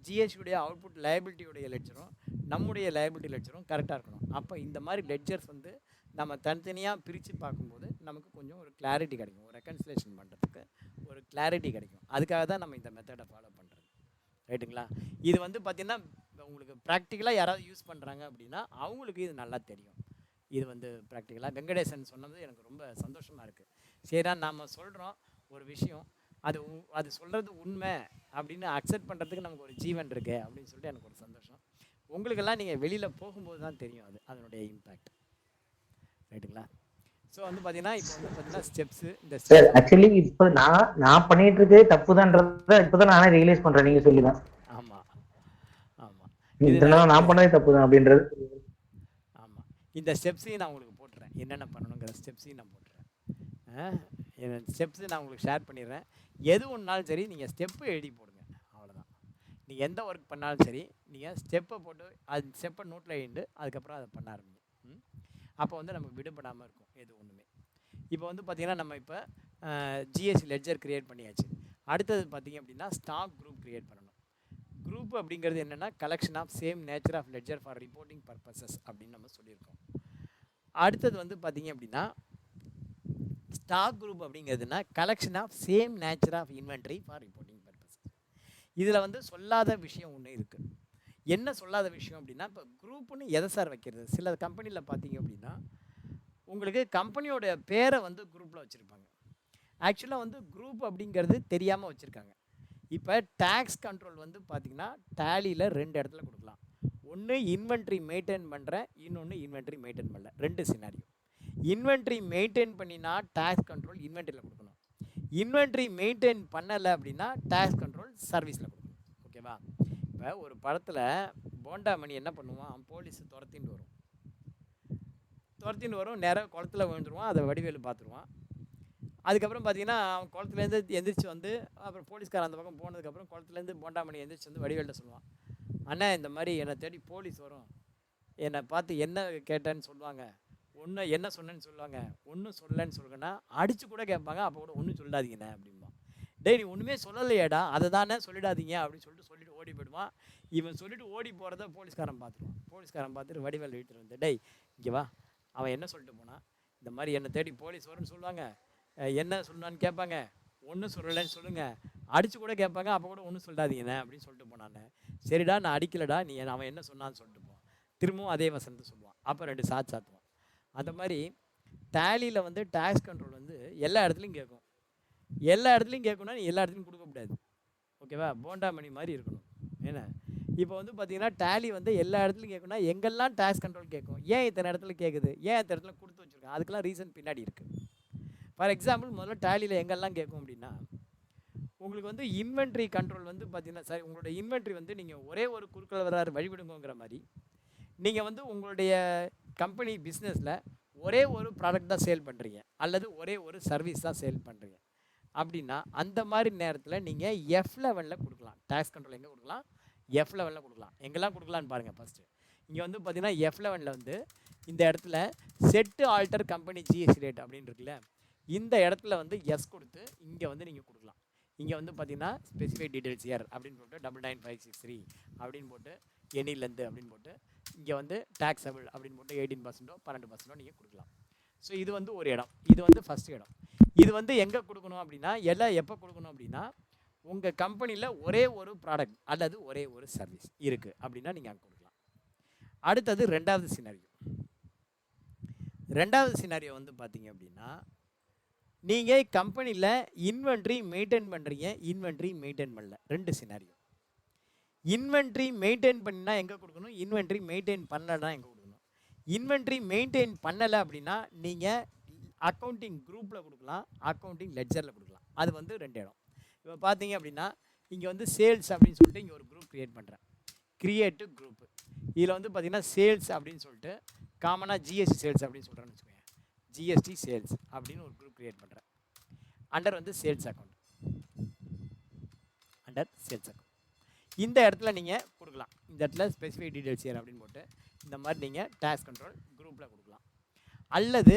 ஜிஎஸ்டியுடைய அவுட்புட் லைபிலிட்டியுடைய லெட்ஜரும் நம்முடைய லைபிலிட்டி லெட்ஜரும் கரெக்டாக இருக்கணும். அப்போ இந்த மாதிரி லெட்ஜர்ஸ் வந்து நம்ம தனித்தனியாக பிரித்து பார்க்கும்போது நமக்கு கொஞ்சம் ஒரு கிளாரிட்டி கிடைக்கும். ஒரு ரெக்கன்சிலேஷன் பண்ணுறதுக்கு ஒரு கிளாரிட்டி கிடைக்கும். அதுக்காக தான் நம்ம இந்த மெத்தடை ஃபாலோ பண்ணுறது. ரைட்டுங்களா? இது வந்து பார்த்திங்கன்னா உங்களுக்கு ப்ராக்டிக்கலாக யாராவது யூஸ் பண்ணுறாங்க அப்படின்னா அவங்களுக்கு இது நல்லா தெரியும். இது வந்து ப்ராக்டிக்கலாக வெங்கடேசன் சொன்னது எனக்கு ரொம்ப சந்தோஷமாக இருக்குது. சரிடா, நாம் சொல்கிறோம் ஒரு விஷயம், அது சொல்கிறது உண்மை அப்படின்னு அக்செப்ட் பண்ணுறதுக்கு நமக்கு ஒரு ஜீவன் இருக்குது அப்படின்னு சொல்லிட்டு எனக்கு ஒரு சந்தோஷம். உங்களுக்கெல்லாம் நீங்கள் வெளியில் போகும்போது தான் தெரியும் அதனுடைய இம்பேக்ட். ரைட்டுங்களா? ஸோ வந்து பார்த்தீங்கன்னா இப்போ வந்து பார்த்தீங்கன்னா ஸ்டெப்ஸு, இந்த சார் ஆக்சுவலி இப்போ நான் பண்ணிட்டு இருக்கே தப்புதான்றத இப்போ தான் நானே ரியலைஸ் பண்ணுறேன். நீங்கள் சொல்லி தான். ஆமாம் ஆமாம், இதெல்லாம் நான் பண்ணதே தப்பு தான் அப்படின்றது. ஆமாம், இந்த ஸ்டெப்ஸையும் நான் உங்களுக்கு போட்டுறேன். என்னென்ன பண்ணணுங்கிற ஸ்டெப்ஸையும் நான் போட்டுறேன். ஸ்டெப்ஸு நான் உங்களுக்கு ஷேர் பண்ணிடுறேன். எது ஒன்றாலும் சரி நீங்கள் ஸ்டெப்பு எழுதி போடுங்க. அவ்வளோதான். நீங்கள் எந்த ஒர்க் பண்ணாலும் சரி நீங்கள் ஸ்டெப்பை போட்டு அது ஸ்டெப்பை நோட்டில் எழுந்து அதுக்கப்புறம் அதை பண்ண ஆரம்பிங்க. அப்போ வந்து நமக்கு விடுபடாமல் இருக்கும் எது ஒன்றுமே. இப்போ வந்து பார்த்திங்கன்னா நம்ம இப்போ ஜிஎஸ்டி லெட்ஜர் க்ரியேட் பண்ணியாச்சு. அடுத்தது பார்த்திங்க அப்படின்னா ஸ்டாக் குரூப் க்ரியேட் பண்ணணும். குரூப் அப்படிங்கிறது என்னென்னா collection of same nature of ledger for reporting purposes அப்படின்னு நம்ம சொல்லியிருக்கோம். அடுத்தது வந்து பார்த்திங்க அப்படின்னா ஸ்டாக் குரூப் அப்படிங்கிறதுனா collection of same nature of inventory for reporting purposes. இதில் வந்து சொல்லாத விஷயம் ஒன்று இருக்குது. என்ன சொல்லாத விஷயம் அப்படின்னா, இப்போ குரூப்புன்னு எதை சார் வைக்கிறது? சில கம்பெனியில் பார்த்தீங்க அப்படின்னா உங்களுக்கு கம்பெனியோட பேரை வந்து குரூப்பில் வச்சுருப்பாங்க. ஆக்சுவலாக வந்து குரூப் அப்படிங்கிறது தெரியாமல் வச்சுருக்காங்க. இப்போ டேக்ஸ் கண்ட்ரோல் வந்து பார்த்திங்கன்னா டேலியில் 2 இடத்துல கொடுக்கலாம். ஒன்று இன்வென்ட்ரி மெயின்டைன் பண்ணுறேன், இன்னொன்று இன்வென்ட்ரி மெயின்டைன் பண்ணல. 2 சினாரியோ. இன்வென்ட்ரி மெயின்டைன் பண்ணினா டேக்ஸ் கண்ட்ரோல் இன்வென்ட்ரியில் கொடுக்கணும். இன்வென்ட்ரி மெயின்டைன் பண்ணலை அப்படின்னா டேக்ஸ் கண்ட்ரோல் சர்வீஸில் கொடுக்கணும். ஓகேவா? இப்போ ஒரு படத்தில் போண்டாமணி என்ன பண்ணுவான், போலீஸ் துரத்தின்னு வரும், நேராக குளத்துல விழுந்துருவான். அதை வடிவேலு பார்த்துருவான். அதுக்கப்புறம் பார்த்தீங்கன்னா அவன் குளத்துலேருந்து எந்திரிச்சு வந்து, அப்புறம் போலீஸ்காரன் அந்த பக்கம் போனதுக்கப்புறம் குளத்துலேருந்து போண்டாமணி எந்திரிச்சு வந்து வடிவேல்கிட்ட சொல்லுவான், அண்ணா இந்த மாதிரி என்னை தேடி போலீஸ் வரும், என்னை பார்த்து என்ன கேட்டேன்னு சொல்லுவாங்க, ஒன்று என்ன சொன்னேன்னு சொல்லுவாங்க, ஒன்றும் சொல்லலைன்னு சொல்லுங்கன்னா அடித்து கூட கேட்பாங்க, அப்போ கூட ஒன்றும் சொல்லாதீங்கண்ணே அப்படின்பா. டேய் நீ ஒன்றுமே சொல்லலையேடா, அதை தானே சொல்லிடாதீங்க அப்படின்னு சொல்லிட்டு ஓடி போயிடுவான். இவன் சொல்லிட்டு ஓடி போகிறத போலீஸ்காரன் பார்த்துட்டு வடிவேல் வீட்டுக்கு வந்து, டேய் இங்கே வா, அவன் என்ன சொல்லிட்டு போனான், இந்த மாதிரி என்னை தேடி போலீஸ் வரும்னு சொல்லுவாங்க, என்ன சொன்னான்னு கேட்பாங்க, ஒன்றும் சொல்லலைன்னு சொல்லுங்கள், அடித்து கூட கேட்பாங்க, அப்போ கூட ஒன்றும் சொல்லாதீங்கண்ணே அப்படின்னு சொல்லிட்டு போனான்னு. சரிடா நான் அடிக்கலடா, நீ அவன் என்ன சொன்னான்னு சொல்லிட்டு போவான். திரும்பவும் அதே வசனத்தை சொல்லுவான். அப்போ 2 சாத்துவான். அந்த மாதிரி டேலியில் வந்து டேக்ஸ் கண்ட்ரோல் வந்து எல்லா இடத்துலையும் கேட்கும். எல்லா இடத்துலையும் கேட்கணும்னா நீ எல்லா இடத்துலையும் கொடுக்கக்கூடாது. ஓகேவா? போண்டாமணி மாதிரி இருக்கணும். ஏன்னா இப்போ வந்து பார்த்தீங்கன்னா டேலி வந்து எல்லா இடத்துலையும் கேட்கணும்னா எங்கெல்லாம் டேக்ஸ் கண்ட்ரோல் கேட்கும், ஏன் இத்தனை இடத்துல கேட்குது, ஏன் இத்தனை இடத்துல கொடுத்து வச்சுருக்காங்க, அதுக்கெல்லாம் ரீசன் பின்னாடி இருக்குது. ஃபார் எக்ஸாம்பிள் முதல்ல டேலியில் எங்கெல்லாம் கேட்கும் அப்படின்னா, உங்களுக்கு வந்து இன்வென்ட்ரி கண்ட்ரோல் வந்து பார்த்தீங்கன்னா, சரி உங்களோட இன்வென்ட்ரி வந்து நீங்கள் ஒரே ஒரு குறுக்கள் வராரு வழிவிடுங்கிற மாதிரி, நீங்கள் வந்து உங்களுடைய கம்பெனி பிஸ்னஸில் ஒரே ஒரு ப்ராடக்ட் தான் சேல் பண்ணுறீங்க அல்லது ஒரே ஒரு சர்வீஸ் தான் சேல் பண்ணுறீங்க அப்படின்னா, அந்த மாதிரி நேரத்தில் நீங்கள் F11 கொடுக்கலாம். டேக்ஸ் கண்ட்ரோல் எங்கே கொடுக்கலாம்? F11 கொடுக்கலாம். எங்கெல்லாம் கொடுக்கலான்னு பாருங்கள். ஃபஸ்ட்டு இங்கே வந்து பார்த்தீங்கன்னா F11 வந்து இந்த இடத்துல set alter company GST rate அப்படின்னு இருக்குல்ல, இந்த இடத்துல வந்து எஸ் கொடுத்து இங்கே வந்து நீங்கள் கொடுக்கலாம். இங்கே வந்து பார்த்தீங்கன்னா ஸ்பெசிஃபைட் டீடைல்ஸ் இயர் அப்படின்னு போட்டு 99563 அப்படின்னு போட்டு எனிலேருந்து அப்படின்னு போட்டு இங்கே வந்து டேக்ஸபிள் அப்படின்னு போட்டு 18% 12% நீங்கள் கொடுக்கலாம். ஸோ இது வந்து ஒரு இடம். இது வந்து ஃபஸ்ட் இடம். இது வந்து எங்கே கொடுக்கணும் அப்படின்னா, எல்லாம் எப்போ கொடுக்கணும் அப்படின்னா, உங்கள் கம்பெனியில் ஒரே ஒரு ப்ராடக்ட் அல்லது ஒரே ஒரு சர்வீஸ் இருக்குது அப்படின்னா நீங்கள் அங்கே கொடுக்கலாம். அடுத்தது ரெண்டாவது சினாரியோ வந்து பார்த்தீங்க அப்படின்னா, நீங்கள் கம்பெனியில் இன்வென்ட்ரி மெயின்டைன் பண்ணுறீங்க, இன்வென்ட்ரி மெயின்டைன் பண்ணல. 2 சினாரியோ. இன்வென்ட்ரி மெயின்டைன் பண்ணினா எங்கே கொடுக்கணும், இன்வென்ட்ரி மெயின்டைன் பண்ணலைன்னா எங்கே கொடுக்கணும். இன்வென்ட்ரி மெயின்டைன் பண்ணலை அப்படின்னா நீங்கள் அக்கௌண்டிங் குரூப்பில் கொடுக்கலாம், அக்கௌண்டிங் லெட்ஜரில் கொடுக்கலாம். அது வந்து 2 இடம். இப்போ பார்த்தீங்க அப்படின்னா இங்கே வந்து சேல்ஸ் அப்படின்னு சொல்லிட்டு இங்கே ஒரு குரூப் க்ரியேட் பண்ணுறேன், கிரியேட்டு குரூப்பு. இதில் வந்து பார்த்தீங்கன்னா சேல்ஸ் அப்படின்னு சொல்லிட்டு காமனாக ஜிஎஸ்டி சேல்ஸ் அப்படின்னு சொல்கிறேன்னு வச்சுக்கோங்க, ஜிஎஸ்டி சேல்ஸ் அப்படின்னு ஒரு குரூப் க்ரியேட் பண்ணுறேன். அண்டர் வந்து sales account, under sales account. இந்த இடத்துல நீங்கள் கொடுக்கலாம். இந்த இடத்துல ஸ்பெசிஃபிக் டீடைல்ஸ் இயர் அப்படின்னு போட்டு இந்த மாதிரி நீங்கள் டேக்ஸ் கண்ட்ரோல் குரூப்பில் கொடுக்கலாம். அல்லது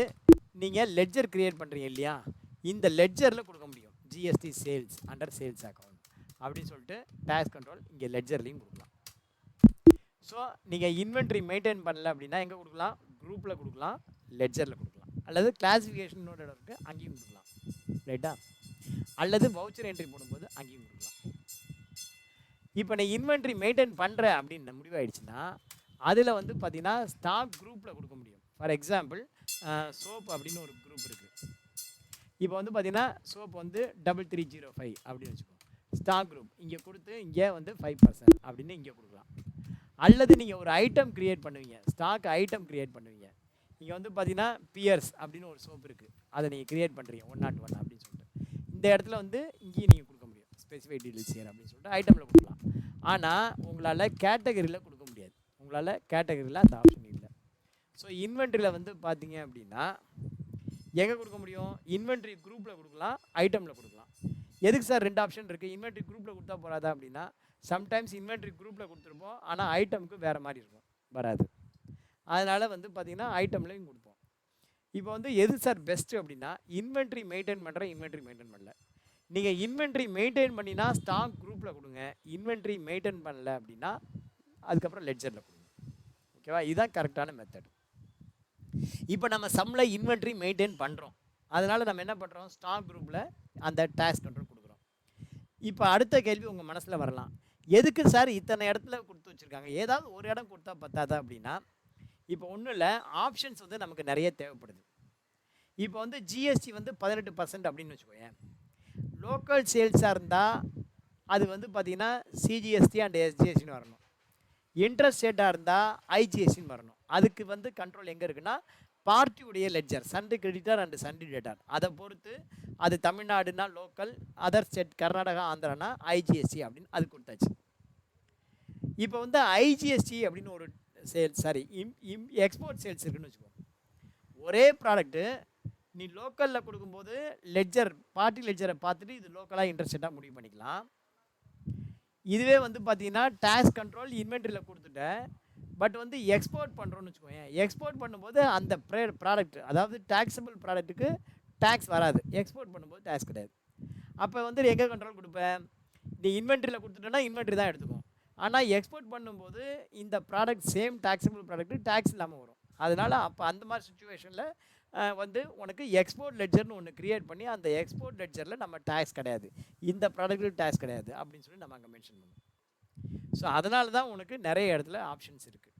நீங்கள் லெட்ஜர் க்ரியேட் பண்ணுறீங்க இல்லையா, இந்த லெட்ஜரில் கொடுக்க முடியும். GST sales under sales account அப்படின்னு சொல்லிட்டு டேக்ஸ் கண்ட்ரோல் இங்கே லெட்ஜர்லையும் கொடுக்கலாம். ஸோ நீங்கள் இன்வென்ட்ரி மெயின்டைன் பண்ணல அப்படின்னா எங்கே கொடுக்கலாம், குரூப்பில் கொடுக்கலாம், லெட்ஜரில் கொடுக்கலாம், அல்லது கிளாஸிஃபிகேஷன் நோட் இடம் இருக்குது அங்கேயும் கொடுக்கலாம். ரைட்டா? அல்லது வவுச்சர் என்ட்ரி போடும்போது அங்கேயும் கொடுக்கலாம். இப்போ நீ இன்வென்ட்ரி மெயின்டைன் பண்ணுற அப்படின்னு முடிவாயிடுச்சுன்னா அதில் வந்து பார்த்தீங்கன்னா ஸ்டாக் குரூப்பில் கொடுக்க முடியும். ஃபார் எக்ஸாம்பிள் சோப் அப்படின்னு ஒரு குரூப் இருக்குது. இப்போ வந்து பார்த்தீங்கன்னா சோப் வந்து 3305 அப்படின்னு வச்சுக்கோங்க, ஸ்டாக் குரூப் இங்கே கொடுத்து இங்கே வந்து 5% அப்படின்னு இங்கே கொடுக்கலாம். அல்லது நீங்கள் ஒரு ஐட்டம் க்ரியேட் பண்ணுவீங்க, ஸ்டாக் ஐட்டம் க்ரியேட் பண்ணுவீங்க. இங்கே வந்து பார்த்தீங்கன்னா பியர்ஸ் அப்படின்னு ஒரு சோப் இருக்குது, அதை நீங்கள் க்ரியேட் பண்ணுறீங்க 101 அப்படின்னு சொல்லிட்டு இந்த இடத்துல வந்து இங்கேயும் நீங்கள் கொடுக்க முடியும், ஸ்பெசிஃபைட் டீடைல்ஸ் ஹியர் அப்படின்னு சொல்லிட்டு ஐட்டமில் கொடுக்கலாம். ஆனால் உங்களால் கேட்டகரியில் கொடுக்க முடியாது, உங்களால் கேட்டகரியில் அந்த ஆப்ஷன் இல்லை. ஸோ இன்வென்ட்ரியில் வந்து பார்த்தீங்க அப்படின்னா எங்கே கொடுக்க முடியும், இன்வென்ட்ரி குரூப்பில் கொடுக்கலாம், ஐட்டமில் கொடுக்கலாம். எதுக்கு சார் 2 ஆப்ஷன் இருக்குது, இன்வென்ட்ரி குரூப்பில் கொடுத்தா போகாதா அப்படின்னா, சம்டைம்ஸ் இன்வென்ட்ரி குரூப்பில் கொடுத்துருப்போம் ஆனால் ஐட்டமுக்கு வேறு மாதிரி இருக்கும், வராது. அதனால் வந்து பார்த்திங்கன்னா ஐட்டம்லையும் கொடுப்போம். இப்போ வந்து எது சார் பெஸ்ட்டு அப்படின்னா, இன்வென்ட்ரி மெயின்டைன் பண்ணுற, இன்வென்ட்ரி மெயின்டைன் பண்ணல. நீங்கள் இன்வென்ட்ரி மெயின்டைன் பண்ணினா ஸ்டாக் குரூப்பில் கொடுங்க, இன்வென்ட்ரி மெயின்டைன் பண்ணல அப்படின்னா அதுக்கப்புறம் லெட்ஜரில் கொடுங்க. ஓகேவா? இதுதான் கரெக்டான மெத்தட். இப்போ நம்ம சம்மில் இன்வென்ட்ரி மெயின்டைன் பண்ணுறோம், அதனால் நம்ம என்ன பண்ணுறோம், ஸ்டாக் குரூப்பில் அந்த டேக்ஸ் கண்ட்ரோல் கொடுக்குறோம். இப்போ அடுத்த கேள்வி உங்கள் மனசில் வரலாம், எதுக்கு சார் இத்தனை இடத்துல கொடுத்து வச்சுருக்காங்க, ஏதாவது ஒரு இடம் கொடுத்தா பத்தாதா அப்படின்னா, இப்போ ஒன்றும் இல்லை, ஆப்ஷன்ஸ் வந்து நமக்கு நிறைய தேவைப்படுது. இப்போ வந்து ஜிஎஸ்டி வந்து 18% அப்படின்னு வச்சுக்கோங்க. லோக்கல் சேல்ஸாக இருந்தால் அது வந்து பார்த்திங்கன்னா சிஜிஎஸ்டி அண்ட் எஸ்ஜிஎஸ்டின்னு வரணும். இன்ட்ரெஸ்ட் ரேட்டாக இருந்தால் ஐஜிஎஸ்டின்னு வரணும். அதுக்கு வந்து கண்ட்ரோல் எங்கே இருக்குன்னா, பார்ட்டியுடைய ledger, sundry creditor and sundry debtor, அதை பொறுத்து அது தமிழ்நாடுனா லோக்கல், அதர் ஸ்டேட் கர்நாடகா ஆந்திரானா ஐஜிஎஸ்டி அப்படின்னு அது கொடுத்தாச்சு. இப்போ வந்து ஐஜிஎஸ்டி அப்படின்னு ஒரு எக்ஸ்போர்ட் சேல்ஸ் இருக்குன்னு வச்சுக்கோ. ஒரே ப்ராடக்ட்டு நீ லோக்கலில் கொடுக்கும்போது பார்ட்டி லெட்ஜரை பார்த்துட்டு இது லோக்கலாக இன்ட்ரெஸ்டடாக முடிவு பண்ணிக்கலாம். இதுவே வந்து பார்த்தீங்கன்னா டேக்ஸ் கண்ட்ரோல் இன்வென்ட்ரியில் கொடுத்துட்டேன். பட் வந்து எக்ஸ்போர்ட் பண்ணுறோன்னு வச்சுக்கோங்க. எக்ஸ்போர்ட் பண்ணும்போது அந்த ப்ராடக்ட், அதாவது டேக்ஸபிள் ப்ராடக்ட்டுக்கு டேக்ஸ் வராது. எக்ஸ்போர்ட் பண்ணும்போது டேக்ஸ் கிடையாது. அப்போ வந்து எங்கே கண்ட்ரோல் கொடுப்பேன்? நீ இன்வென்ட்ரியில் கொடுத்துட்டேன்னா இன்வென்ட்ரி தான் எடுத்துக்கும். ஆனால் எக்ஸ்போர்ட் பண்ணும்போது இந்த product same taxable product tax இல்லாமல் வரும். அதனால் அப்போ அந்த மாதிரி சுச்சுவேஷனில் வந்து உனக்கு எக்ஸ்போர்ட் லெட்ஜர்னு ஒன்று க்ரியேட் பண்ணி அந்த எக்ஸ்போர்ட் லெட்ஜரில் நம்ம டேக்ஸ் கிடையாது, இந்த ப்ராடக்ட்டுக்கு டேக்ஸ் கிடையாது அப்படின்னு சொல்லி நம்ம அங்கே மென்ஷன் பண்ணுவோம். ஸோ அதனால தான் உனக்கு நிறைய இடத்துல ஆப்ஷன்ஸ் இருக்குது.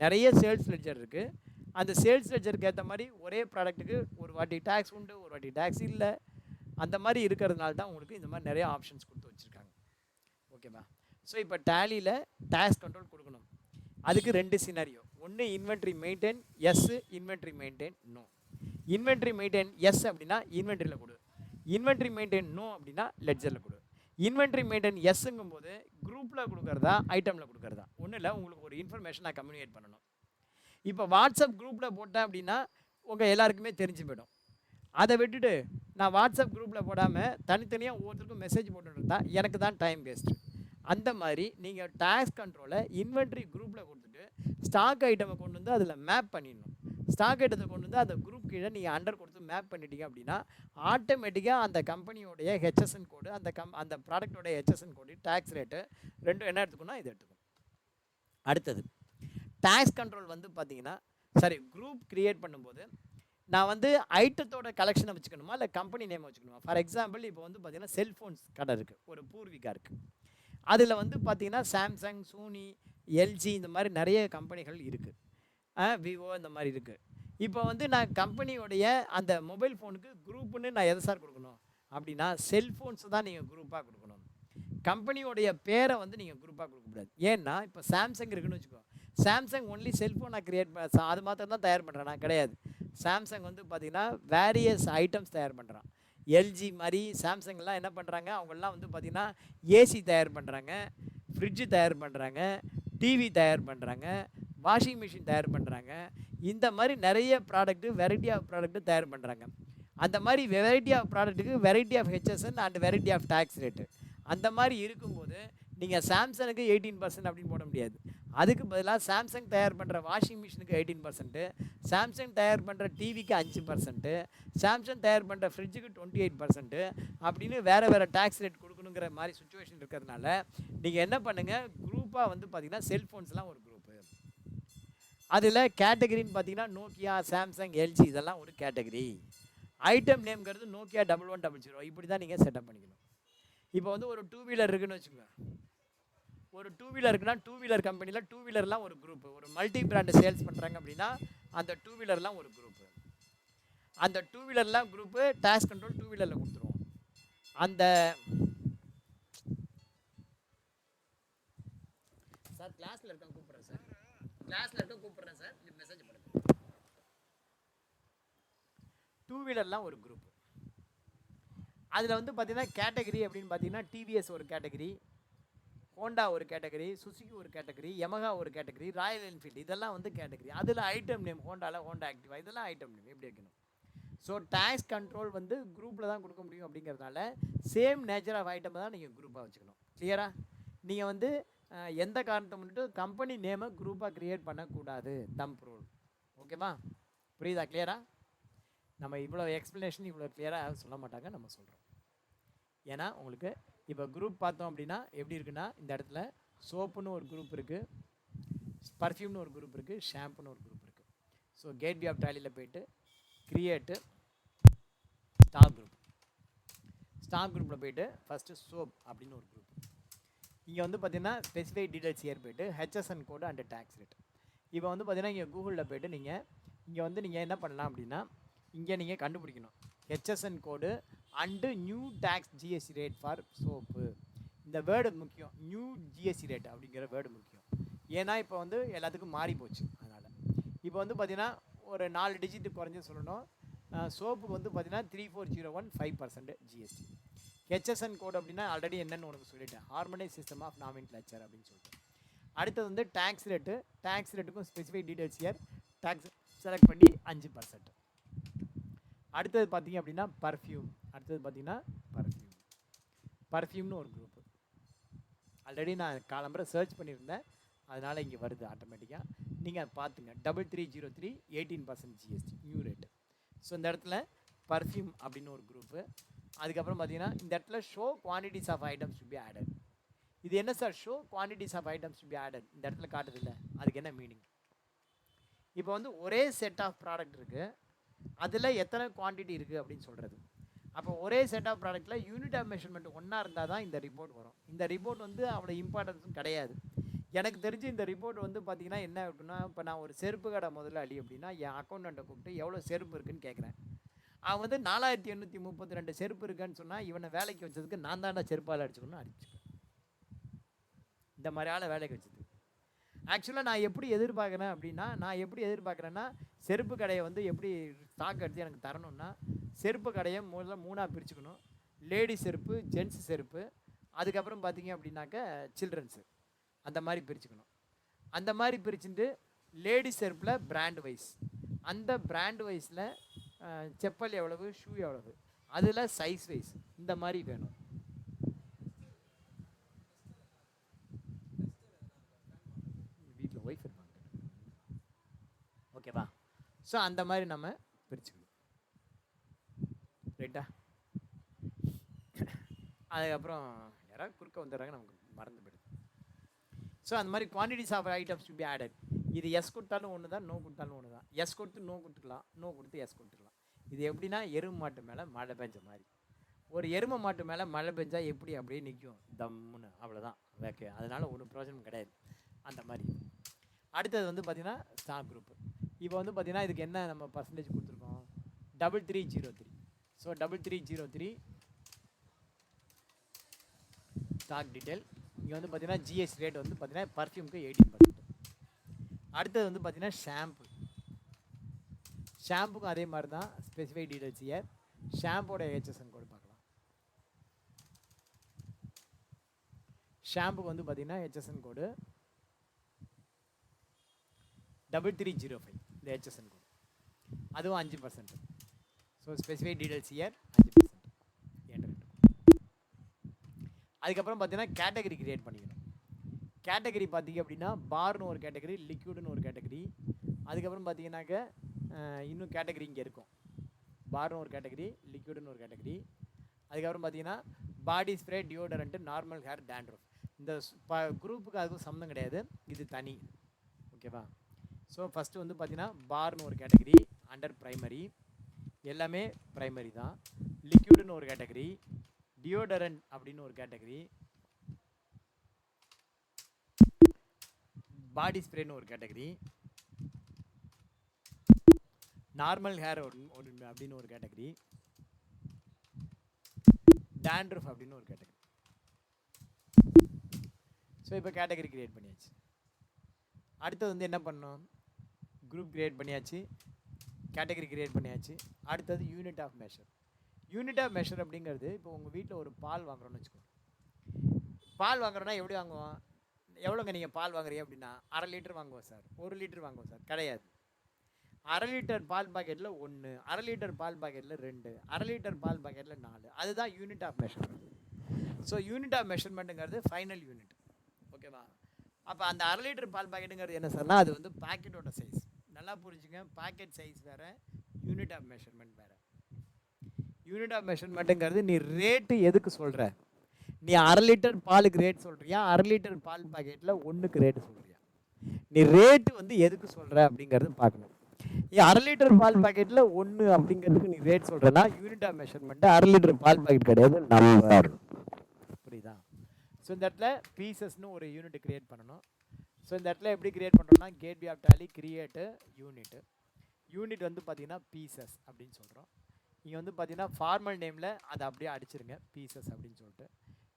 நிறைய சேல்ஸ் லெட்ஜர் இருக்குது. அந்த சேல்ஸ் லெட்ஜருக்கு ஏற்ற மாதிரி ஒரே ப்ராடக்ட்டுக்கு ஒரு வாட்டி டேக்ஸ் உண்டு, ஒரு வாட்டி டேக்ஸ் இல்லை. அந்த மாதிரி இருக்கிறதுனால தான் உங்களுக்கு இந்த மாதிரி நிறைய ஆப்ஷன்ஸ் கொடுத்து வச்சுருக்காங்க. ஓகேவா? ஸோ இப்போ டேலியில் டேக்ஸ் கண்ட்ரோல் கொடுக்கணும். அதுக்கு 2 சினாரியோ. ஒன்று inventory maintain yes, inventory maintain no. Inventory maintain yes அப்படின்னா இன்வென்ட்ரியில் கொடு, இன்வென்ட்ரி மெயின்டைன் நோ அப்படின்னா லெட்ஜரில் கொடு. இன்வென்ட்ரி மெயின்டைன் எஸ்ஸுங்கும் போது குரூப்பில் கொடுக்குறதா ஐட்டமில் கொடுக்குறதா? ஒன்றும் இல்லை, உங்களுக்கு ஒரு இன்ஃபர்மேஷன் நான் கம்யூனிகேட் பண்ணணும். இப்போ வாட்ஸ்அப் குரூப்பில் போட்டேன் அப்படின்னா உங்கள் எல்லாருக்குமே தெரிஞ்சு போயிடும். அதை விட்டுட்டு நான் வாட்ஸ்அப் குரூப்பில் போடாமல் தனித்தனியாக ஒவ்வொருத்தருக்கும் மெசேஜ் போட்டுட்டு இருந்தால் எனக்கு தான் டைம் வேஸ்ட்டு. அந்த மாதிரி நீங்கள் டேக்ஸ் கண்ட்ரோலை இன்வென்ட்ரி குரூப்பில் கொடுத்துட்டு ஸ்டாக் ஐட்டமை கொண்டு வந்து அதில் மேப் பண்ணிடணும். ஸ்டாக் ஐட்டத்தை கொண்டு வந்து அந்த குரூப் கீழே நீங்கள் அண்டர் கொடுத்து மேப் பண்ணிட்டீங்க அப்படின்னா ஆட்டோமேட்டிக்காக அந்த கம்பெனியோடைய ஹெச்எஸ்என் கோடு, அந்த ப்ராடக்டோடைய ஹெச்எஸ்என் கோடு, டேக்ஸ் ரேட்டு ரெண்டும் என்ன எடுத்துக்கணும், இது எடுத்துக்கும். அடுத்தது டேக்ஸ் கண்ட்ரோல் வந்து பார்த்தீங்கன்னா குரூப் க்ரியேட் பண்ணும்போது நான் வந்து ஐட்டத்தோட கலெக்ஷனை வச்சுக்கணுமா இல்லை கம்பெனி நேம் வச்சுக்கணுமா? ஃபார் எக்ஸாம்பிள் இப்போ வந்து பார்த்தீங்கன்னா செல்ஃபோன்ஸ் கடை இருக்குது, ஒரு பூர்விகா இருக்குது. அதில் வந்து பார்த்தீங்கன்னா சாம்சங், சோனி, எல்ஜி இந்த மாதிரி நிறைய கம்பெனிகள் இருக்குது, விவோ இந்த மாதிரி இருக்குது. இப்போ வந்து நான் கம்பெனியோடைய அந்த மொபைல் ஃபோனுக்கு குரூப்புன்னு நான் எதை சார் கொடுக்கணும் அப்படின்னா செல்ஃபோன்ஸ் தான் நீங்கள் குரூப்பாக கொடுக்கணும். கம்பெனியோடைய பேரை வந்து நீங்கள் குரூப்பாக கொடுக்கக்கூடாது. ஏன்னா இப்போ சாம்சங் இருக்குன்னு வச்சுக்கோ, சாம்சங் ஒன்லி செல்ஃபோனை அது மாத்திரம் தான் தயார் பண்ணுறேன் நான், கிடையாது. சாம்சங் வந்து பார்த்திங்கன்னா வேரியஸ் ஐட்டம்ஸ் தயார் பண்ணுறான். எல்ஜி மாதிரி சாம்சங்லாம் என்ன பண்ணுறாங்க, அவங்களாம் வந்து பார்த்திங்கன்னா ஏசி தயார் பண்ணுறாங்க, ஃப்ரிட்ஜு தயார் பண்ணுறாங்க, டிவி தயார் பண்ணுறாங்க, வாஷிங் மிஷின் தயார் பண்ணுறாங்க. இந்த மாதிரி நிறைய ப்ராடக்ட்டு, வெரைட்டி ஆஃப் ப்ராடக்ட்டு தயார் பண்ணுறாங்க. அந்த மாதிரி வெரைட்டி ஆஃப் ப்ராடக்ட்டுக்கு variety of HSN and variety of tax rate. அந்த மாதிரி இருக்கும்போது நீங்கள் சாம்சங்குக்கு 18% அப்படின்னு போட முடியாது. அதுக்கு பதிலாக சாம்சங் தயார் பண்ணுற வாஷிங் மிஷினுக்கு 18%, சாம்சங் தயார் பண்ணுற டிவிக்கு 5%, சாம்சங் தயார் பண்ணுற ஃப்ரிட்ஜுக்கு 28% அப்படின்னு வேறு டேக்ஸ் ரேட் கொடுக்கணுங்கிற மாதிரி சுச்சுவேஷன் இருக்கிறதுனால நீங்கள் என்ன பண்ணுங்கள், குரூப்பாக வந்து பார்த்தீங்கன்னா செல்ஃபோன்ஸ்லாம் ஒரு குரூப்பு, அதில் கேட்டகரின்னு பார்த்தீங்கன்னா நோக்கியா, சாம்சங், எல்ஜி இதெல்லாம் ஒரு கேட்டகரி. ஐட்டம் நேம்ங்கிறது நோக்கியா 1100 இப்படி தான் நீங்கள் செட்டப் பண்ணிக்கணும். இப்போ வந்து ஒரு 2 வீலர் இருக்குன்னு வச்சுக்கோங்க, ஒரு 2 வீலர் இருக்குன்னா 2 வீலர் கம்பெனியில் 2 வீலர்லாம் ஒரு குரூப்பு, ஒரு மல்டி பிராண்டு சேல்ஸ் பண்ணுறாங்க அப்படின்னா அந்த 2 வீலர்லாம் ஒரு குரூப்பு. அந்த 2 வீலர்லாம் குரூப்பு டேக்ஸ் கண்ட்ரோல் 2 வீலரில் கொடுத்துருவோம். அந்த சார் கிளாஸில் இருக்க கூப்பிட்றேன் சார், கிளாஸில் இருக்க கூப்பிட்றேன் சார், மெசேஜ் பண்ணுங்க. 2 வீலர்லாம் ஒரு குரூப்பு. அதில் வந்து பார்த்தீங்கன்னா கேட்டகரி அப்படின்னு பார்த்தீங்கன்னா டிவிஎஸ் ஒரு கேட்டகரி, ஹோண்டா ஒரு கேட்டகரி, சுசுகி ஒரு கேட்டகரி, யமஹா ஒரு கேட்டகரி, ராயல் என்ஃபீல்டு இதெல்லாம் வந்து கேட்டகரி. அதில் ஐட்டம் நேம் ஹோண்டாவில் ஹோண்டா ஆக்டிவா இதெல்லாம் ஐட்டம் நேம் எப்படி வைக்கணும். ஸோ டேக்ஸ் கண்ட்ரோல் வந்து குரூப்பில் தான் கொடுக்க முடியும் அப்படிங்கிறதுனால சேம் நேச்சர் ஆஃப் ஐட்டம் தான் நீங்கள் குரூப்பாக வச்சுக்கணும். கிளியரா? நீங்கள் வந்து எந்த காரணத்தை முன்னிட்டு கம்பெனி நேமை குரூப்பாக க்ரியேட் பண்ணக்கூடாது, தம்ப் ரூல். ஓகேவா? புரியுதா? கிளியரா? நம்ம இவ்வளோ எக்ஸ்ப்ளனேஷன் இவ்வளோ கிளியராக சொல்ல மாட்டாங்க, நம்ம சொல்கிறோம். ஏன்னா உங்களுக்கு இப்போ குரூப் பார்த்தோம் அப்படின்னா எப்படி இருக்குன்னா, இந்த இடத்துல சோப்புன்னு ஒரு குரூப் இருக்குது, பர்ஃப்யூம்னு ஒரு குரூப் இருக்குது, ஷாம்புன்னு ஒரு குரூப் இருக்குது. ஸோ கேட்வே ஆஃப் டேலியில் போய்ட்டு கிரியேட்டு ஸ்டாக் குரூப், ஸ்டாக் குரூப்பில் போய்ட்டு ஃபஸ்ட்டு சோப் அப்படின்னு ஒரு குரூப். இங்கே வந்து பார்த்தீங்கன்னா ஸ்பெசிஃபை டீடைல்ஸ் இயர் போய்ட்டு HSN code and tax rate. இப்போ வந்து பார்த்தீங்கன்னா இங்கே கூகுளில் போய்ட்டு நீங்கள் என்ன பண்ணலாம் அப்படின்னா இங்கே நீங்கள் கண்டுபிடிக்கணும் HSN code and new tax GST rate for soap. இந்த வேர்டு முக்கியம், நியூ ஜிஎஸ்டி ரேட் அப்படிங்கிற வேர்டு முக்கியம். ஏன்னா இப்போ வந்து எல்லாத்துக்கும் மாறி போச்சு. அதனால் இப்போ வந்து பார்த்தீங்கன்னா ஒரு 4 டிஜிட் குறைஞ்சி சொல்லணும். சோப்புக்கு வந்து பார்த்தீங்கன்னா 3401 5% ஜிஎஸ்டி. ஹெச்எஸ்என் கோடு அப்படின்னா ஆல்ரெடி என்னென்னு உனக்கு சொல்லிட்டேன், ஹார்மனைஸ் சிஸ்டம் ஆஃப் நாமின்க்ளேச்சர் அப்படின்னு சொல்லிட்டு. அடுத்தது வந்து டேக்ஸ் ரேட்டுக்கும் specific details here tax select பண்ணி 5%. அடுத்தது பார்த்தீங்க அப்படின்னா பர்ஃப்யூம்னு ஒரு குரூப். ஆல்ரெடி நான் காலம்பரை சர்ச் பண்ணியிருந்தேன், அதனால் இங்கே வருது ஆட்டோமேட்டிக்காக. நீங்கள் அதை பார்த்துங்க. 3303 18% ஜிஎஸ்டி நியூ ரேட்டு. ஸோ இந்த இடத்துல பர்ஃப்யூம் அப்படின்னு ஒரு குரூப்பு. அதுக்கப்புறம் பார்த்தீங்கன்னா இந்த இடத்துல show quantities of items to be added. இது என்ன sir show quantities of items to be added இந்த இடத்துல காட்டுது இல்லை, அதுக்கு என்ன மீனிங்? இப்போ வந்து ஒரே செட் ஆஃப் ப்ராடக்ட் இருக்குது, அதில் எத்தனை குவான்டிட்டி இருக்குது அப்படின்னு சொல்கிறது. அப்போ ஒரே செட் ஆஃப் ப்ராடக்ட்டில் யூனிட் ஆஃப் மெஷர்மெண்ட் ஒன்றா இருந்தால் தான் இந்த ரிப்போர்ட் வரும். இந்த ரிப்போர்ட் வந்து அவ்வளோ இம்பார்ட்டன்ஸும் கிடையாது. எனக்கு தெரிஞ்சு இந்த ரிப்போர்ட் வந்து பார்த்தீங்கன்னா என்ன அப்படின்னா, இப்போ நான் ஒரு செருப்பு கடை முதலாளி அப்படின்னா என் அக்கௌண்ட்டை கூப்பிட்டு எவ்வளோ செருப்பு இருக்குன்னு கேட்குறேன். அவன் வந்து 4832 செருப்பு இருக்குன்னு சொன்னால் இவனை வேலைக்கு வச்சதுக்கு நான் தாண்டா செருப்பால் அடிச்சுக்கணும்னு அடிச்சுக்கேன். இந்த மாதிரி ஆளை வேலைக்கு வச்சது. ஆக்சுவலாக நான் எப்படி எதிர்பார்க்குறேன்னா செருப்பு கடையை வந்து எப்படி ஸ்டாக் எடுத்து எனக்கு தரணும்னா, செருப்பு கடையை முதல்ல 3ஆக பிரிச்சுக்கணும். லேடி செருப்பு, ஜென்ஸ் செருப்பு, அதுக்கப்புறம் பார்த்தீங்க அப்படின்னாக்க சில்ட்ரன்ஸு, அந்த மாதிரி பிரிச்சுக்கணும். அந்த மாதிரி பிரிச்சுட்டு லேடி செருப்பில் பிராண்ட் வைஸ், அந்த பிராண்ட் வைஸில் செப்பல் எவ்வளவு, ஷூ எவ்வளவு, அதில் சைஸ் வைஸ், இந்த மாதிரி வேணும். வீட்டில் ஒய்ஃப் இருப்பாங்க, ஓகேவா? ஸோ அந்த மாதிரி நம்ம பிரிச்சுக்கணும், ரைட்டா? அதுக்கப்புறம் யாராவது குறுக்க வந்துடுறாங்க, நமக்கு மறந்து போயிடுது. ஸோ அந்த மாதிரி quantities of items to be added. இது எஸ் கொடுத்தாலும் ஒன்று தான், நோ கொடுத்தாலும் ஒன்று தான். எஸ் கொடுத்து நோ கொடுத்துக்கலாம், நோ கொடுத்து எஸ் கொடுத்துக்கலாம். இது எப்படின்னா எருமை மாட்டு மேலே மழை பெஞ்ச மாதிரி. ஒரு எருமை மாட்டு மேலே மழை பெஞ்சா எப்படி அப்படியே நிற்கும் தம்முன்னு, அவ்வளோதான். ஓகே, அதனால் ஒன்றும் பிரயோஜனம் கிடையாது. அந்த மாதிரி. அடுத்தது வந்து பார்த்திங்கன்னா ஸ்டாக் குரூப்பு. இப்போ வந்து பார்த்திங்கன்னா இதுக்கு என்ன நம்ம பர்சன்டேஜ் கொடுத்துருக்கோம், 3303. So 3303 stock detail. இங்கே வந்து பார்த்தீங்கன்னா ஜிஎஸ்டி ரேட் வந்து பார்த்தீங்கன்னா பர்ஃப்யூமுக்கு 18%. அடுத்தது வந்து பார்த்தீங்கன்னா ஷாம்புக்கும் அதே மாதிரி தான், ஸ்பெசிஃபைக் டீடைல்ஸ் இயர். ஷாம்போட ஹெச்எஸ்என் கோடு பார்க்கலாம். ஷாம்புக்கு வந்து பார்த்தீங்கன்னா ஹெச்எஸ்என் கோடு 3305, இந்த ஹெச்எஸ்என் கோடு, அதுவும் 5%. So specific details year 5%. அதுக்கப்புறம் பார்த்தீங்கன்னா கேட்டகரி கிரியேட் பண்ணிக்கணும். கேட்டகரி பார்த்தீங்க அப்படின்னா பார்னு ஒரு கேட்டகரி, லிக்யூடுன்னு ஒரு கேட்டகரி. அதுக்கப்புறம் பார்த்தீங்கன்னாக்க இன்னும் கேட்டகரி இங்கே இருக்கும். பார்னு ஒரு கேட்டகரி, லிக்யூடுன்னு ஒரு கேட்டகரி. அதுக்கப்புறம் பார்த்தீங்கன்னா body spray, deodorant, normal hair, dandruff. இந்த குரூப்புக்கு அதுக்கும் சம்மந்தம் கிடையாது, இது தனி, ஓகேவா? ஸோ ஃபஸ்ட்டு வந்து பார்த்தீங்கன்னா பார்னு ஒரு கேட்டகரி, அண்டர் ப்ரைமரி, எல்லாமே ப்ரைமரி தான். லிக்யூடுன்னு ஒரு கேட்டகரி, டியோடரண்ட் அப்படின்னு ஒரு கேட்டகரி, பாடி ஸ்ப்ரேன்னு ஒரு கேட்டகரி, நார்மல் ஹேர் அப்படின்னு ஒரு கேட்டகரி, டேண்ட்ரஃப் அப்படின்னு ஒரு கேட்டகரி. ஸோ இப்போ கேட்டகரி கிரியேட் பண்ணியாச்சு. அடுத்தது வந்து என்ன பண்ணோம், குரூப் கிரியேட் பண்ணியாச்சு, கேட்டகரி கிரியேட் பண்ணியாச்சு. அடுத்தது unit of measure. Unit of measure அப்படிங்கிறது, இப்போ உங்கள் வீட்டில் ஒரு பால் வாங்குறோன்னு வச்சுக்கோங்க. பால் வாங்குறோன்னா எப்படி வாங்குவோம், எவ்வளோங்க நீங்கள் பால் வாங்குறீங்க அப்படின்னா 1/2 லிட்டர் வாங்குவோம் சார், 1 லிட்டர் வாங்குவோம் சார், கிடையாது. 1/2 லிட்டர் பால் பாக்கெட்டில் 1, 1/2 லிட்டர் பால் பாக்கெட்டில் 2, 1/2 லிட்டர் பால் பாக்கெட்டில் 4, அதுதான் unit of measurement. So unit of மெஷர்மெண்ட்டுங்கிறது ஃபைனல் யூனிட், ஓகேவா? அப்போ அந்த 1/2 லிட்டர் பால் பாக்கெட்டுங்கிறது என்ன சார்னா, அது வந்து பாக்கெட்டோட சைஸ். நல்லா புரிஞ்சுங்க, பாக்கெட் சைஸ் வேறு, யூனிட் ஆஃப் மெஷர்மெண்ட் வேறு. யூனிட் ஆஃப் மெஷர்மெண்ட்டுங்கிறது நீ ரேட்டு எதுக்கு சொல்கிற, நீ 1/2 லிட்டர் பாலுக்கு ரேட் சொல்கிறியா, 1/2 லிட்டர் பால் பாக்கெட்டில் 1க்கு ரேட்டு சொல்கிறியா, நீ ரேட்டு வந்து எதுக்கு சொல்கிற அப்படிங்கிறது பார்க்கணும். 1/2 லிட்டர் பால் பாக்கெட்டில் 1 அப்படிங்கிறதுக்கு நீ ரேட் சொல்கிறேன்னா யூனிட் ஆஃப் மெஷர்மெண்ட்டு 1/2 லிட்டர் பால் பாக்கெட் கிடையாது, நம்பர். புரியுதா? ஸோ இந்த இடத்துல பீசஸ்னு ஒரு யூனிட் கிரியேட் பண்ணணும். ஸோ இந்த இடத்துல எப்படி கிரியேட் பண்ணுறோம்னா, gateway of Tally create unit. Unit வந்து பார்த்தீங்கன்னா பீசஸ் அப்படின்னு சொல்கிறோம். இங்கே வந்து பார்த்தீங்கன்னா ஃபார்மல் நேமில் அதை அப்படியே அடிச்சிருங்க, பீசஸ் அப்படின்னு சொல்லிட்டு.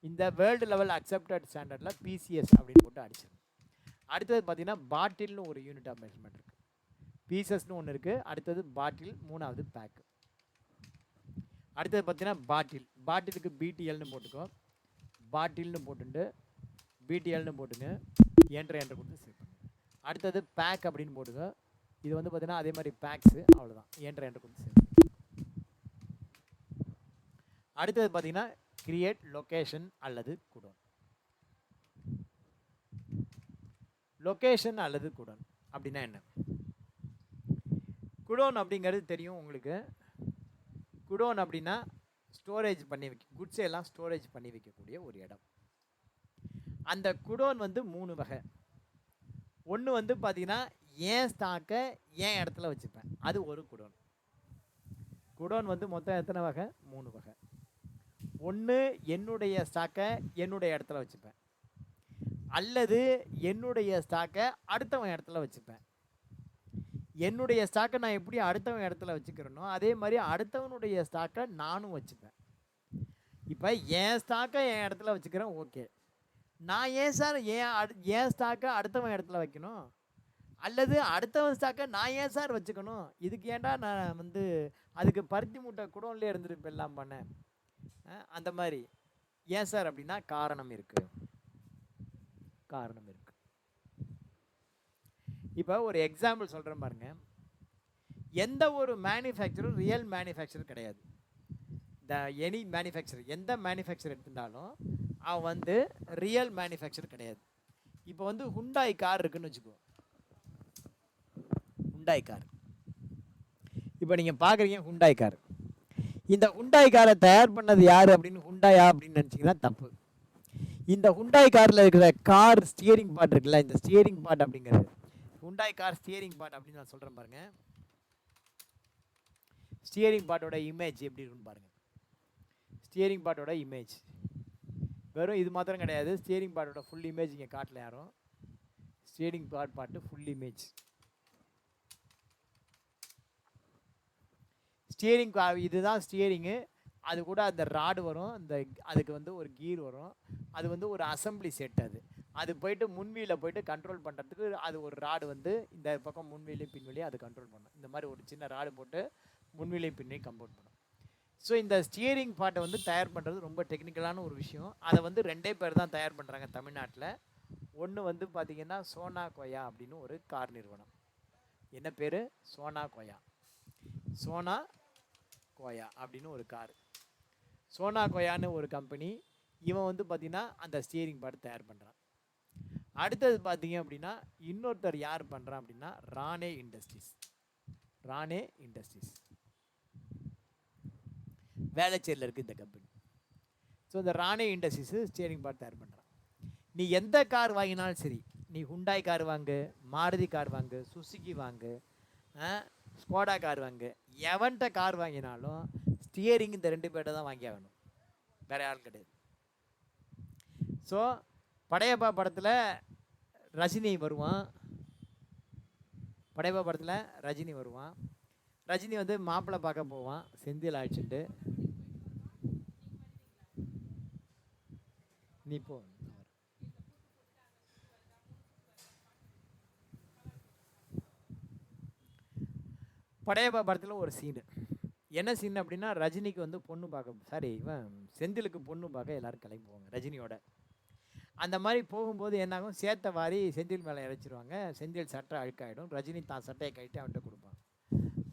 இந்த வேர்ல்டு லெவல் அக்செப்டட் ஸ்டாண்டர்டில் பிசிஎஸ் அப்படின்னு போட்டு அடிச்சிருங்க. அடுத்தது பார்த்தீங்கன்னா பாட்டில்னு ஒரு யூனிட் ஆஃப் மெஷர்மெண்ட் இருக்குது. பீசஸ்னு ஒன்று இருக்குது, அடுத்தது பாட்டில், மூணாவது பேக்கு. அடுத்தது பார்த்தீங்கன்னா பாட்டிலுக்கு பிடிஎல்னு போட்டுக்கோ, பாட்டில்னு போட்டுட்டு பிடிஎல்னு போட்டுங்க. என்ட்ரு கொடுத்து சேவ் பண்ணுங்க. அடுத்தது பேக் அப்படின்னு போடுங்க. இது வந்து பார்த்தீங்கன்னா அதே மாதிரி பேக்ஸு, அவ்வளோதான். என்ட்ரு கொடுத்து சேவ். அடுத்தது பார்த்தீங்கன்னா கிரியேட் லொக்கேஷன் அல்லது குடோன். லொக்கேஷன் அல்லது குடோன் அப்படின்னா என்ன? குடோன் அப்படிங்கிறது தெரியும் உங்களுக்கு. குடோன் அப்படின்னா ஸ்டோரேஜ் பண்ணி குட்ஸ் எல்லாம் ஸ்டோரேஜ் பண்ணி வைக்கக்கூடிய ஒரு இடம். அந்த குடோன் வந்து 3 வகை. ஒன்று வந்து பார்த்தீங்கன்னா ஏன் ஸ்டாக்கை ஏன் இடத்துல வச்சுப்பேன், அது ஒரு குடோன். குடோன் வந்து மொத்தம் எத்தனை வகை? 3 வகை. ஒன்று என்னுடைய ஸ்டாக்கை என்னுடைய இடத்துல வச்சுப்பேன், அல்லது என்னுடைய ஸ்டாக்கை அடுத்தவன் இடத்துல வச்சுப்பேன். என்னுடைய ஸ்டாக்கை நான் எப்படி அடுத்தவன் இடத்துல வச்சுக்கிறேனோ அதே மாதிரி அடுத்தவனுடைய ஸ்டாக்கை நானும் வச்சுப்பேன். இப்போ என் ஸ்டாக்கை என் இடத்துல வச்சுக்கிறேன், ஓகே. நான் ஏன் சார் ஏன் ஸ்டாக்கை அடுத்தவன் இடத்துல வைக்கணும், அல்லது அடுத்தவன் ஸ்டாக்கை நான் ஏன் சார் வச்சுக்கணும்? இதுக்கு ஏன்டா நான் வந்து அதுக்கு பருத்தி மூட்டை குடோன்லேயே இருந்துட்டு இப்போ எல்லாம் பண்ணேன், அந்த மாதிரி. ஏன் சார் அப்படின்னா காரணம் இருக்குது. காரணம் இருக்குது. இப்போ ஒரு எக்ஸாம்பிள் சொல்கிறேன் பாருங்க. எந்த ஒரு மேனுஃபேக்சரும் ரியல் மேனுஃபேக்சர் கிடையாது. எனி மேனுஃபேக்சர், எந்த மேனுஃபேக்சர் எடுத்துட்டாலும் அவன் வந்து ரியல் மேனுஃபேக்சர் கிடையாது. இப்போ வந்து ஹுண்டாய் கார் இருக்குன்னு வச்சுக்கோ. ஹுண்டாய் கார் இப்போ நீங்கள் பார்க்குறீங்க, ஹுண்டாய் கார். இந்த ஹுண்டாய் காரை தயார் பண்ணது யார் அப்படின்னு ஹுண்டாயா அப்படின்னு நினச்சிங்கன்னா தப்பு. இந்த ஹுண்டாய் காரில் இருக்கிற கார் ஸ்டியரிங் பார்ட் இருக்குல்ல, இந்த ஸ்டியரிங் பார்ட் அப்படிங்கிறது ஹுண்டாய் கார் ஸ்டியரிங் பார்ட் அப்படின்னு நான் சொல்கிறேன் பாருங்க. ஸ்டியரிங் பார்ட்டோட இமேஜ் எப்படி இருக்குன்னு பாருங்க. ஸ்டியரிங் பார்ட்டோட இமேஜ் வெறும் இது மாத்திரம் கிடையாது. ஸ்டியரிங் பார்ட்டோட ஃபுல் இமேஜ் இங்கே காட்டல யாரும். Steering part full image. Steering இதுதான் ஸ்டியரிங்கு. அது கூட அந்த ராடு வரும், அந்த அதுக்கு வந்து ஒரு கீர் வரும். அது வந்து ஒரு அசம்பிளி செட். அது போயிட்டு முன்வீலில் போயிட்டு கண்ட்ரோல் பண்ணுறதுக்கு அது ஒரு ராடு வந்து இந்த பக்கம் முன்வீலையும் பின்வீலையும் அது கண்ட்ரோல் பண்ணும். இந்த மாதிரி ஒரு சின்ன ராடு போட்டு முன்வீலையும் பின்வீலையும் கம்பவுண்ட் பண்ணும். ஸோ இந்த ஸ்டியரிங் பார்ட்டை வந்து தயார் பண்ணுறது ரொம்ப டெக்னிக்கலான ஒரு விஷயம். அதை வந்து 2 பேர் தான் தயார் பண்ணுறாங்க தமிழ்நாட்டில். ஒன்று வந்து பார்த்திங்கன்னா சோனா கோயா அப்படின்னு ஒரு கார் நிறுவனம். என்ன பேர்? சோனா கோயா. சோனா கோயா அப்படின்னு ஒரு கார். சோனா கோயான்னு ஒரு கம்பெனி. இவன் வந்து பார்த்திங்கன்னா அந்த ஸ்டியரிங் பார்ட் தயார் பண்ணுறான். அடுத்தது பார்த்தீங்க அப்படின்னா இன்னொருத்தர் யார் பண்ணுறான் அப்படின்னா ரானே இண்டஸ்ட்ரீஸ். ரானே இண்டஸ்ட்ரீஸ் வேளச்சேரியில் இருக்குது இந்த கம்பெனி. ஸோ இந்த ரானே இண்டஸ்ட்ரீஸு ஸ்டியரிங் பார்ட் தயார் பண்ணுறான். நீ எந்த கார் வாங்கினாலும் சரி, நீ ஹுண்டாய் கார் வாங்கு, மாருதி கார் வாங்கு, சுசுகி வாங்கு, ஸ்கோடா கார் வாங்கு, எவன்கிட்ட கார் வாங்கினாலும் ஸ்டியரிங் இந்த 2 பேர்ட்ட தான் வாங்கி ஆகணும், வேறு யாரும் கிடையாது. ஸோ படையப்பா படத்தில் ரஜினி வருவான். படையப்பா படத்தில் ரஜினி வருவான். ரஜினி வந்து மாப்பிள்ளை பார்க்க போவான் செந்தில் அழைச்சிட்டு. நீ போ. படையப்பா படத்தில் ஒரு சீனு. என்ன சீன் அப்படின்னா ரஜினிக்கு வந்து பொண்ணு பார்க்க, இவன் செந்திலுக்கு பொண்ணு பார்க்க எல்லோரும் கிளம்பி போவாங்க ரஜினியோட. அந்த மாதிரி போகும்போது என்னாகும், சேத்தை வாரி செந்தில் மேலே இறைச்சிருவாங்க. செந்தில் சட்டை அழுக்காயிடும். ரஜினி தான் சட்டையை கட்டி அவன்கிட்ட கொடுப்பான்.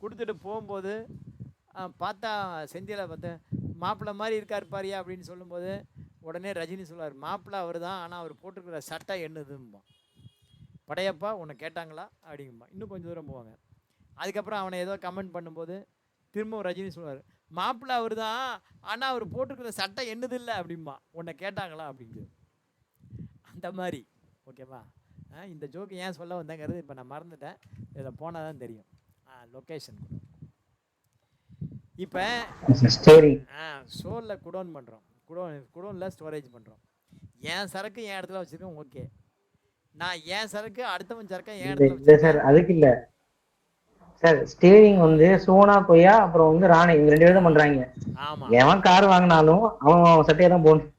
கொடுத்துட்டு போகும்போது பார்த்தா செந்திலை பார்த்து மாப்பிள்ளை மாதிரி இருக்கார் பாரியா அப்படின்னு சொல்லும்போது உடனே ரஜினி சொல்லுவார், மாப்பிள்ளை அவர் தான், ஆனால் அவர் போட்டிருக்கிற சட்டை என்னதும்பான். படையப்பா உன்னை கேட்டாங்களா அப்படிங்கும்பா. இன்னும் கொஞ்சம் தூரம் போவாங்க. அதுக்கப்புறம் அவனை ஏதோ கமெண்ட் பண்ணும்போது திரும்பவும் ரஜினி சொல்லுவார், மாப்பிள்ளை அவர் தான், ஆனால் அவர் போட்டிருக்கிற சட்டை என்னது இல்லை அப்படிம்பா. உன்னை கேட்டாங்களா அப்படிங்கிறது. அந்த மாதிரி ஓகேவா. இந்த ஜோக்கு ஏன் சொல்ல வந்தேங்கிறது இப்போ நான் மறந்துட்டேன். இதில் போனால் தான் தெரியும். லொக்கேஷன் இப்போ ஷோரில் குடோன் பண்ணுறோம், குடோனில் ஸ்டோரேஜ் பண்ணுறோம். என் சரக்கு என் இடத்துல வச்சுருக்கேன், ஓகே. நான் என் சரக்கு அடுத்தவன் சரக்கு என் இடத்துல சார் அதுக்கு இல்லை சார். ஸ்டீரிங் வந்து சோனா கொய்யா அப்புறம் வந்து ராணி, இவங்க 2 பேரும் பண்ணுறாங்க. ஆமாம், எவன் கார் வாங்கினாலும் அவன் சட்டையை தான் போகணும்.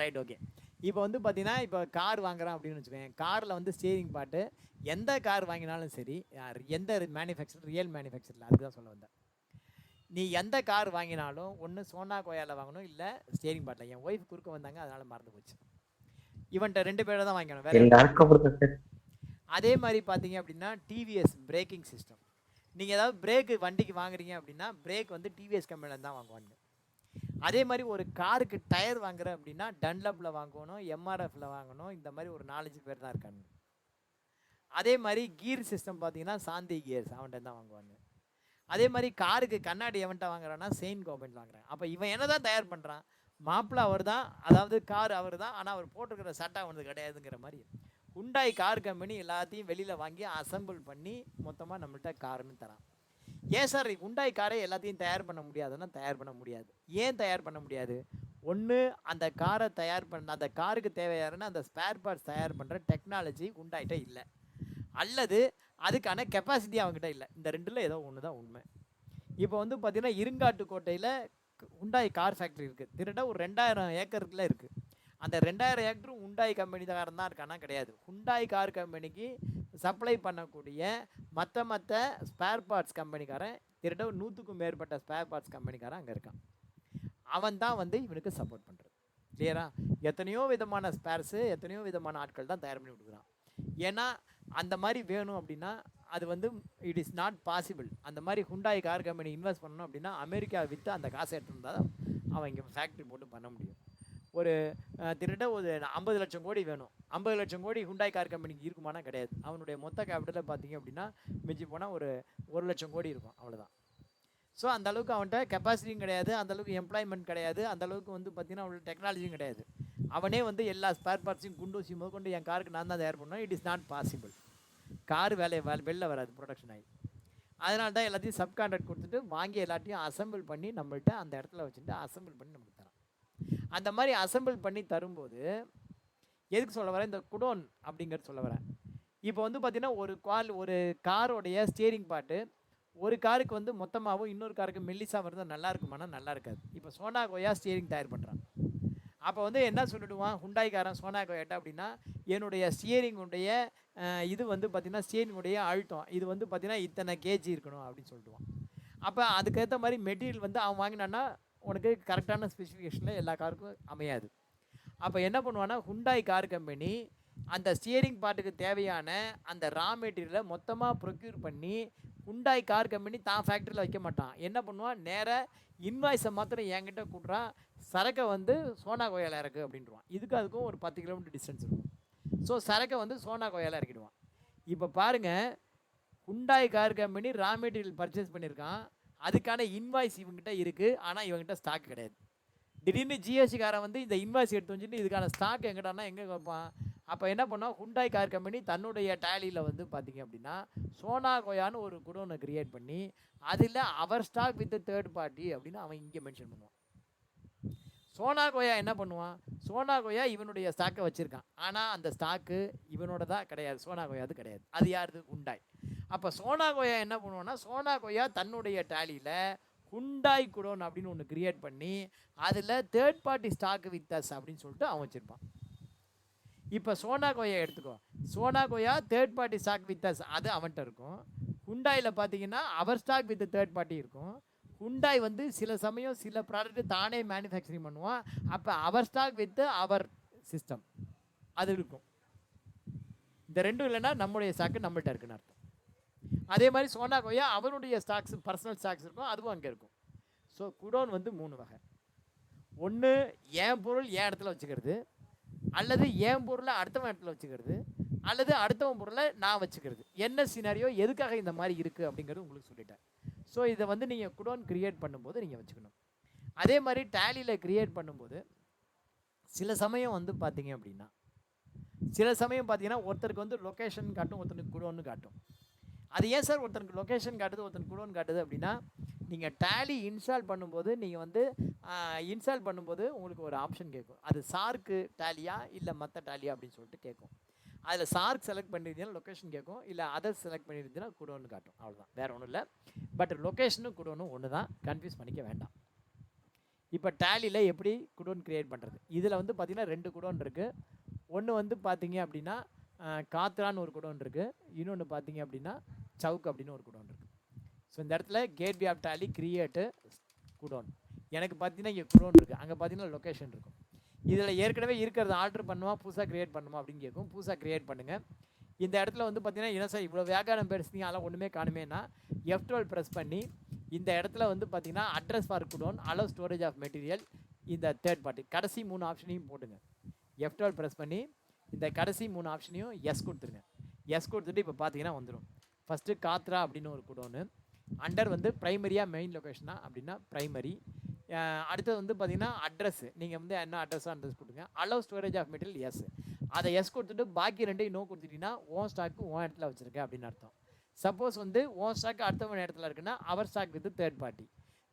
Right, okay. இப்போ வந்து பார்த்தீங்கன்னா இப்போ கார் வாங்குறான் அப்படின்னு வச்சுக்கோங்க. காரில் வந்து ஸ்டீரிங் பார்ட்டு எந்த கார் வாங்கினாலும் சரி, எந்த மேனுஃபேக்சர் ரியல் மேனுஃபேக்சரில், அதுதான் சொல்ல வந்தேன். நீ எந்த கார் வாங்கினாலும் ஒன்று சோனா கோயாவில் வாங்கணும், இல்லை ஸ்டீரிங் பார்ட்டில். என் ஒய்ஃப் குறுக்க வந்தாங்க, அதனால் மறந்து போச்சு. இவன்கிட்ட 2 பேரை தான் வாங்கிக்கணும், வேற எல்லாருக்கும் அப்படிதான் சார். அதே மாதிரி பார்த்தீங்க அப்படின்னா டிவிஎஸ் பிரேக்கிங் சிஸ்டம். நீங்கள் ஏதாவது பிரேக்கு வண்டிக்கு வாங்குறீங்க அப்படின்னா பிரேக் வந்து டிவிஎஸ் கம்பெனியில் தான் வாங்குவாங்க. அதே மாதிரி ஒரு காருக்கு டயர் வாங்குற அப்படின்னா டன்லப்பில் வாங்கணும், எம்ஆர்எஃப்ல வாங்கணும், இந்த மாதிரி ஒரு 4-5 பேர் தான் இருக்காங்க. அதே மாதிரி கீர் சிஸ்டம் பார்த்தீங்கன்னா சாந்தி கியர்ஸ் அவன்கிட்ட தான் வாங்குவாங்க. அதே மாதிரி காருக்கு கண்ணாடி எவன்ட்ட வாங்குறான்னா செயின் கவர்மெண்ட் வாங்குறான். அப்போ இவன் என்ன தான் தயார் பண்ணுறான், மாப்பிள்ளை அவர் தான், அதாவது கார் அவர் தான், ஆனால் அவர் போட்டிருக்கிற சட்டை அவனுக்கு கிடையாதுங்கிற மாதிரி ஹுண்டாய் கார் கம்பெனி எல்லாத்தையும் வெளியில் வாங்கி அசம்பிள் பண்ணி மொத்தமாக நம்மள்கிட்ட காருன்னு தரான். ஏன் சார் ஹுண்டாய் காரை எல்லாத்தையும் தயார் பண்ண முடியாதுன்னா தயார் பண்ண முடியாது. ஏன் தயார் பண்ண முடியாது? ஒன்று, அந்த காரை தயார் பண்ண அந்த காருக்கு தேவையான அந்த ஸ்பேர் பார்ட்ஸ் தயார் பண்ணுற டெக்னாலஜி ஹுண்டாய்கிட்ட இல்லை, அல்லது அதுக்கான கெப்பாசிட்டி அவங்ககிட்ட இல்லை. இந்த ரெண்டில் ஏதோ ஒன்று தான் உண்மை. இப்போ வந்து பார்த்தீங்கன்னா இருங்காட்டுக்கோட்டையில் ஹுண்டாய் கார் ஃபேக்ட்ரி இருக்குது. திருட ஒரு 2000 ஏக்கருக்குள்ள இருக்குது. அந்த 2000 ஏக்கரும் ஹுண்டாய் கம்பெனி தான் இருக்கானா? கிடையாது. ஹுண்டாய் கார் கம்பெனிக்கு சப்ளை பண்ணக்கூடிய மற்ற ஸ்பேர் பார்ட்ஸ் கம்பெனிக்காரன் திருட 100க்கும் மேற்பட்ட ஸ்பேர் பார்ட்ஸ் கம்பெனிக்காரன் அங்கே இருக்கான். அவன் தான் வந்து இவனுக்கு சப்போர்ட் பண்ணுறது. கிளியரா? எத்தனையோ விதமான ஸ்பேர்ஸு, எத்தனையோ விதமான ஆட்கள் தான் தயார் பண்ணி கொடுக்குறான். ஏன்னா அந்த மாதிரி வேணும் அப்படின்னா அது வந்து இட் இஸ் நாட் பாசிபிள். அந்த மாதிரி ஹுண்டாய் கார் கம்பெனி இன்வெஸ்ட் பண்ணணும் அப்படின்னா அமெரிக்கா விற்று அந்த காசை எடுத்துருந்தா தான் அவன் இங்கே ஃபேக்ட்ரி போட்டு பண்ண முடியும். ஒரு திருட்ட ஒரு 50 லட்சம் கோடி வேணும். 50 லட்சம் கோடி ஹுண்டாய் கார் கம்பெனிக்கு இருக்குமானா? கிடையாது. அவனுடைய மொத்த கேபிட்டலில் பார்த்தீங்க அப்படின்னா மிஞ்சி போனால் ஒரு 1 லட்சம் கோடி இருக்கும், அவ்வளோதான். ஸோ அந்தளவுக்கு அவன்கிட்ட கெப்பாசிட்டியும் கிடையாது, அந்தளவுக்கு எம்ப்ளாய்மெண்ட் கிடையாது, அந்தளவுக்கு வந்து பார்த்தீங்கன்னா அவனோட டெக்னாலஜியும் கிடையாது. அவனே வந்து எல்லா ஸ்பேர் பார்ட்ஸையும் குண்டூசி முதற்கொண்டு என் காருக்கு நான் தான் தயார் பண்ணேன். It is not possible. Car வெளில வராது ப்ரொடக்ஷன் ஆகி. அதனால தான் எல்லாத்தையும் சப்கான்ட்ராக்ட் கொடுத்துட்டு வாங்கி எல்லாத்தையும் அசம்பிள் பண்ணி நம்மள்கிட்ட அந்த இடத்துல வச்சுட்டு அசம்பிள் பண்ணி நமக்கு தரான். அந்த மாதிரி அசம்பிள் பண்ணி தரும்போது எதுக்கு சொல்ல வரேன், இந்த குடோன் அப்படிங்கிறது சொல்ல வரேன். இப்போ வந்து பார்த்தீங்கன்னா ஒரு காரோடைய ஸ்டியரிங் பார்ட்டு ஒரு காருக்கு வந்து மொத்தமாகவும் இன்னொரு காருக்கு மெல்லிஸாக இருந்தால் நல்லா இருக்குமானா? நல்லா இருக்காது. இப்போ சோனா கோயா ஸ்டியரிங் தயார் பண்ணுறான். அப்போ வந்து என்ன சொல்லிடுவான் ஹுண்டாய்காரன் சோனா கோயாட்ட அப்படின்னா, என்னுடைய ஸ்டியரிங்குடைய இது வந்து பார்த்திங்கன்னா ஸ்டியரிங்குடைய அழுத்தம் இது வந்து பார்த்திங்கன்னா இத்தனை கேஜி இருக்கணும் அப்படின்னு சொல்லிடுவான். அப்போ அதுக்கேற்ற மாதிரி மெட்டீரியல் வந்து அவன் வாங்கினான்னா உனக்கு கரெக்டான ஸ்பெசிஃபிகேஷனில் எல்லா காருக்கும் அமையாது. அப்போ என்ன பண்ணுவான்னா ஹுண்டாய் கார் கம்பெனி அந்த ஸ்டியரிங் பார்ட்டுக்கு தேவையான அந்த ரா மெட்டீரியலை மொத்தமாக ப்ரொக்யூர் பண்ணி ஹுண்டாய் கார் கம்பெனி தான் ஃபேக்ட்ரியில் வைக்க மாட்டான். என்ன பண்ணுவான், நேராக இன்வாய்ஸை மாத்திரம் என்கிட்ட கூட்டுறான், சரக்கை வந்து சோனா கோயாவில் இறக்கு அப்படின்ட்டுருவான். இதுக்கு அதுக்கும் ஒரு 10 கிலோமீட்டர் டிஸ்டன்ஸ் இருக்கும். ஸோ சரக்கை வந்து சோனா கோயாவில் இறக்கிடுவான். இப்போ பாருங்கள், Hyundai car company raw material purchase பண்ணியிருக்கான், அதுக்கான இன்வாய்ஸ் இவங்ககிட்ட இருக்குது, ஆனால் இவங்ககிட்ட ஸ்டாக் கிடையாது. திடீர்னு ஜிஎஸ்டிக்காரன் வந்து இந்த இன்வாய்ஸ் எடுத்து வச்சுட்டு இதுக்கான ஸ்டாக் எங்கிட்டனா எங்கே வைப்பான்? அப்போ என்ன பண்ணோம், ஹுண்டாய் கார் கம்பெனி தன்னுடைய டேலியில் வந்து பார்த்திங்க அப்படின்னா சோனா கோயான்னு ஒரு குடோனை க்ரியேட் பண்ணி அதில் அவர் ஸ்டாக் வித் தேர்ட் பார்ட்டி அப்படின்னு அவன் இங்கே மென்ஷன் பண்ணுவான். சோனா கோயா என்ன பண்ணுவான், சோனா கோயா இவனுடைய ஸ்டாக்கை வச்சுருக்கான், ஆனால் அந்த ஸ்டாக்கு இவனோட தான் கிடையாது, சோனா கோயாது கிடையாது. அது யாருது? ஹுண்டாய். அப்போ சோனா கோயா என்ன பண்ணுவான்னா, சோனா கோயா தன்னுடைய டேலியில் ஹுண்டாய் குடோன் அப்படின்னு ஒன்று க்ரியேட் பண்ணி அதில் third party stock with us அப்படின்னு சொல்லிட்டு அவன் வச்சுருப்பான். இப்போ சோனா கோயா எடுத்துக்கோ, Sona Koyo third party stock with us அது அவன்கிட்ட இருக்கும். ஹுண்டாயில் பார்த்தீங்கன்னா our stock with third party இருக்கும். ஹுண்டாய் வந்து சில சமயம் சில ப்ராடக்ட் தானே மேனுஃபேக்சரிங் பண்ணுவான், அப்போ our stock with our system அது இருக்கும். இந்த ரெண்டும் இல்லைன்னா நம்முடைய ஸ்டாக்கு நம்மள்கிட்ட இருக்குன்னு அர்த்தம். அதே மாதிரி சோனா கோயா அவனுடைய ஸ்டாக்ஸ் பர்சனல் ஸ்டாக்ஸ் இருக்கும், அதுவும் அங்கே இருக்கும். ஸோ குடோன் வந்து 3 வகை. ஒன்று என் பொருள் என் இடத்துல வச்சுக்கிறது, அல்லது என் பொருளை அடுத்தவன் இடத்துல வச்சுக்கிறது, அல்லது அடுத்தவன் பொருளை நான் வச்சுக்கிறது. என்ன சினாரியோ எதுக்காக இந்த மாதிரி இருக்குது அப்படிங்கிறது உங்களுக்கு சொல்லிட்டேன். ஸோ இதை வந்து நீங்கள் குடோன் க்ரியேட் பண்ணும்போது நீங்கள் வச்சுக்கணும். அதே மாதிரி டேலியில் க்ரியேட் பண்ணும்போது சில சமயம் வந்து பார்த்தீங்க அப்படின்னா ஒருத்தருக்கு வந்து லொக்கேஷன் காட்டும், ஒருத்தருக்கு குடோன்னு காட்டும். அது ஏன் சார் ஒருத்தருக்கு லொக்கேஷன் காட்டுது ஒருத்தருக்கு குடோன் காட்டுது அப்படின்னா, நீங்கள் டேலி இன்ஸ்டால் பண்ணும்போது நீங்கள் வந்து இன்ஸ்டால் பண்ணும்போது உங்களுக்கு ஒரு ஆப்ஷன் கேட்கும், அது சார்க்கு டேலியா இல்லை மற்ற டேலியா அப்படின்னு சொல்லிட்டு கேட்கும். அதில் சார்க் செலக்ட் பண்ணியிருந்தீங்கன்னா லொக்கேஷன் கேட்கும், இல்லை அதர் செலக்ட் பண்ணியிருந்தீங்கன்னா குடோன்னு காட்டும். அவ்வளோதான், வேறு ஒன்றும் இல்லை. பட் லொக்கேஷனும் குடோனும் ஒன்று தான், கன்ஃபியூஸ் பண்ணிக்க வேண்டாம். இப்போ டேலியில் எப்படி குடோன் க்ரியேட் பண்ணுறது, இதில் வந்து பார்த்திங்கன்னா 2 குடோன் இருக்குது. ஒன்று வந்து பார்த்தீங்க அப்படின்னா காத்ரான்னு ஒரு குடோன் இருக்குது, இன்னொன்று பார்த்தீங்க அப்படின்னா சவுக் அப்படின்னு ஒரு குடோன் இருக்குது. ஸோ இந்த இடத்துல gateway of Tally create godown, எனக்கு பார்த்தீங்கன்னா இங்கே குடோன் இருக்குது, அங்கே பார்த்தீங்கன்னா லொக்கேஷன் இருக்கும். இதில் ஏற்கனவே இருக்கிறத ஆல்டர் பண்ணுமா புதுசாக க்ரியேட் பண்ணுமா அப்படின்னு கேட்கும். புதுசாக க்ரியேட் பண்ணுங்கள். இந்த இடத்துல வந்து பார்த்தீங்கன்னா என்ன சார் இவ்வளோ வியாகாரம் பேசுனீங்க அதெல்லாம் ஒன்றுமே காணுமேனா F12 ப்ரெஸ் பண்ணி இந்த இடத்துல வந்து பார்த்தீங்கன்னா address for godown allow storage of material இந்த தேர்ட் பார்ட்டி கடைசி 3 ஆப்ஷனையும் போடுங்க. F12 ப்ரெஸ் பண்ணி இந்த கடைசி 3 ஆப்ஷனையும் எஸ் கொடுத்துருங்க. எஸ் கொடுத்துட்டு இப்போ பார்த்தீங்கன்னா வந்துடும். ஃபஸ்ட்டு காத்ரா அப்படின்னு ஒரு குடோனு, அண்டர் வந்து ப்ரைமரியாக மெயின் லொக்கேஷனா அப்படின்னா ப்ரைமரி. அடுத்தது வந்து பார்த்தீங்கன்னா அட்ரஸ், நீங்கள் வந்து என்ன அட்ரஸாக அட்ரஸ் கொடுங்க. Allow storage of material yes, அதை எஸ் கொடுத்துட்டு பாக்கி ரெண்டையும் நோ கொடுத்துட்டீங்கன்னா ஓன் ஸ்டாக்கு ஓன் இடத்துல வச்சுருக்கேன் அப்படின்னு அர்த்தம். சப்போஸ் வந்து ஓன் ஸ்டாக் அடுத்தவன் இடத்துல இருக்குன்னா our stock with third party,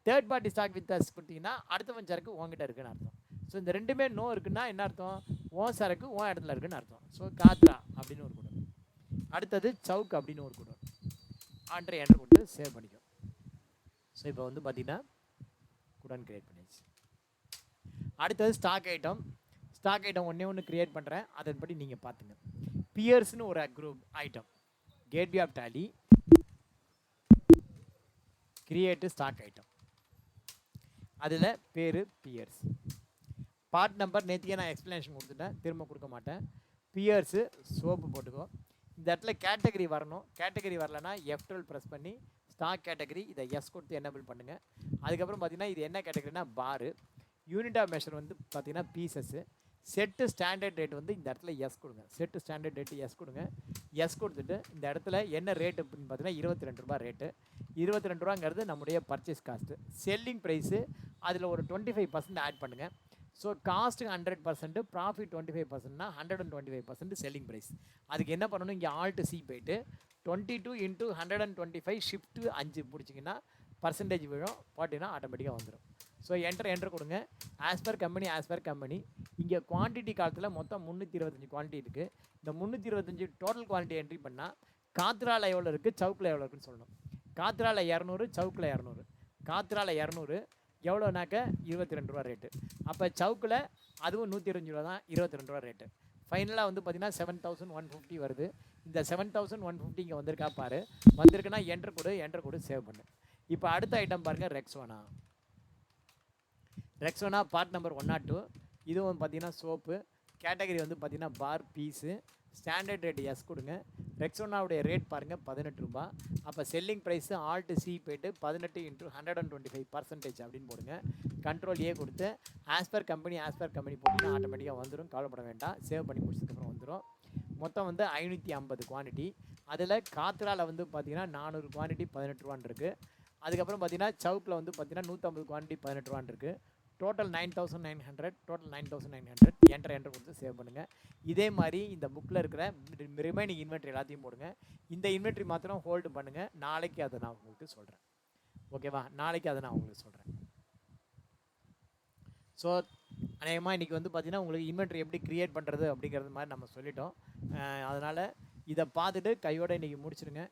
third party stock with us கொடுத்தீங்கன்னா அடுத்தவன் சரக்கு உங்ககிட்ட இருக்குன்னு அர்த்தம். ஸோ இந்த ரெண்டுமே நோ இருக்குன்னா என்ன அர்த்தம், ஓன் சரக்கு ஓன் இடத்துல இருக்குன்னு அர்த்தம். ஸோ காத்ரா அப்படின்னு ஒரு குடோன், அடுத்தது சவுக் அப்படின்னு ஒரு குடோன். ஆண்ட்ரை என்ட்ரு கொடுத்து சேவ் பண்ணிக்கும். ஸோ இப்போ வந்து பார்த்தீங்கன்னா குடோன் கிரியேட் பண்ணியாச்சு. அடுத்தது ஸ்டாக் ஐட்டம். ஸ்டாக் ஐட்டம் ஒன்று கிரியேட் பண்ணுறேன், அதன்படி நீங்கள் பார்த்துங்க. பியர்ஸ்னு ஒரு group item, gateway of Tally create stock item, அதில் பேர் பியர்ஸ். பார்ட் நம்பர் நேற்றுக்கே நான் எக்ஸ்ப்ளனேஷன் கொடுத்துட்டேன், திரும்ப கொடுக்க மாட்டேன். பியர்ஸு சோப்பு போட்டுக்கோ. இந்த இடத்துல கேட்டகரி வரணும், கேட்டகரி வரலன்னா F12 ப்ரெஸ் பண்ணி ஸ்டாக் கேட்டகரி இதை எஸ் கொடுத்து எனேபிள் பண்ணுங்கள். அதுக்கப்புறம் பார்த்தீங்கன்னா இது என்ன கேட்டகரினா பாரு, யூனிட் ஆஃப் மெஷர் வந்து பார்த்தீங்கன்னா பீசஸ்ஸு, செட்டு ஸ்டாண்டர்ட் ரேட் வந்து இந்த இடத்துல எஸ் கொடுங்க. செட்டு ஸ்டாண்டர்ட் ரேட்டு எஸ் கொடுங்க. எஸ் கொடுத்துட்டு இந்த இடத்துல என்ன ரேட் அப்படின்னு பார்த்தீங்கன்னா 22 ரூபா ரேட்டு. 22 ரூபாங்கிறது நம்முடைய பர்ச்சேஸ் காஸ்ட்டு. செல்லிங் ப்ரைஸு அதில் ஒரு 25% ஆட் பண்ணுங்கள். ஸோ காஸ்ட்டு 100%, ப்ராஃபிட் 25%னா 125% செல்லிங் ப்ரைஸ். அதுக்கு என்ன பண்ணணும், இங்கே ஆல்ட் சி போய்ட்டு 22 × 125 ஷிஃப்ட்டு 5 பிடிச்சிங்கன்னா பர்சன்டேஜ் விழும், போட்டிங்கன்னா ஆட்டோமேட்டிக்காக வந்துடும். ஸோ என்ட்ரு கொடுங்க. ஆஸ் பர் கம்பெனி இங்கே குவான்டிட்டி காலத்தில் மொத்தம் 325 குவான்டிட்டி இருக்குது. இந்த 325 டோட்டல் குவான்டிட்டி என்ட்ரி பண்ணால் காத்ராவில் எவ்வளோ இருக்குது, சவுக்கில் எவ்வளோ இருக்குன்னு சொல்லணும். காத்ராவில் 200, சவுக்கில் 200. காத்ராவில் 200 எவ்வளோனாக்க 22 ரூபா ரேட்டு. அப்போ சவுக்கில் அதுவும் 125 ரூபா தான், 22 ரூபா ரேட்டு. ஃபைனலாக வந்து பார்த்தீங்கன்னா 7150 வருது. இந்த 7150 இங்கே வந்திருக்கா பாரு, வந்திருக்குன்னா என்ட்ரு கொடு சேவ் பண்ணு. இப்போ அடுத்த ஐட்டம் பாருங்கள், ரெக்ஸோனா பார்ட் நம்பர் 102. இதுவும் பார்த்தீங்கன்னா சோப்பு, கேட்டகரி வந்து பார்த்தீங்கன்னா பார் பீஸு, ஸ்டாண்டர்ட் ரேட் எஸ் கொடுங்க. ரெக்ஸோனாவுடைய ரேட் பாருங்கள் 18 ரூபா. அப்போ செல்லிங் ப்ரைஸு ஆல்ட் சி போய்ட்டு 18 × 125% அப்படின்னு போடுங்க. கண்ட்ரோல் ஏ கொடுத்து ஆஸ் பர் கம்பெனி போட்டிங்கன்னா ஆட்டோமேட்டிக்காக வந்துடும், கவலைப்பட வேண்டாம். சேவ் பண்ணி முடிச்சதுக்கப்புறம் வந்துடும். மொத்தம் வந்து 550 குவான்டிட்டி. அதில் காத்ராவில் வந்து பார்த்தீங்கன்னா 400 குவான்டிட்டி 18 ரூபான்னு இருக்குது. அதுக்கப்புறம் பார்த்தீங்கன்னா சவுக்கில் வந்து பார்த்தீங்கன்னா 150 குவான்டிட்டி 18 ரூபான்னு இருக்குது. டோட்டல் 9900. என்ட்ரு கொடுத்து சேவ் பண்ணுங்கள். இதே மாதிரி இந்த புக்கில் இருக்கிற ரிமைனிங் இன்வென்ட்ரி எல்லாத்தையும் போடுங்க. இந்த இன்வென்ட்ரி மாத்திரம் ஹோல்டு பண்ணுங்கள், நாளைக்கு அதை நான் உங்களுக்கு சொல்கிறேன். ஓகேவா, நாளைக்கு அதை நான் உங்களுக்கு சொல்கிறேன். ஸோ அநேகமாக இன்றைக்கி வந்து பார்த்திங்கன்னா உங்களுக்கு இன்வென்ட்ரி எப்படி க்ரியேட் பண்ணுறது அப்படிங்கிறது மாதிரி நம்ம சொல்லிட்டோம். அதனால் இதை பார்த்துட்டு கையோடு இன்றைக்கி முடிச்சிடுங்க.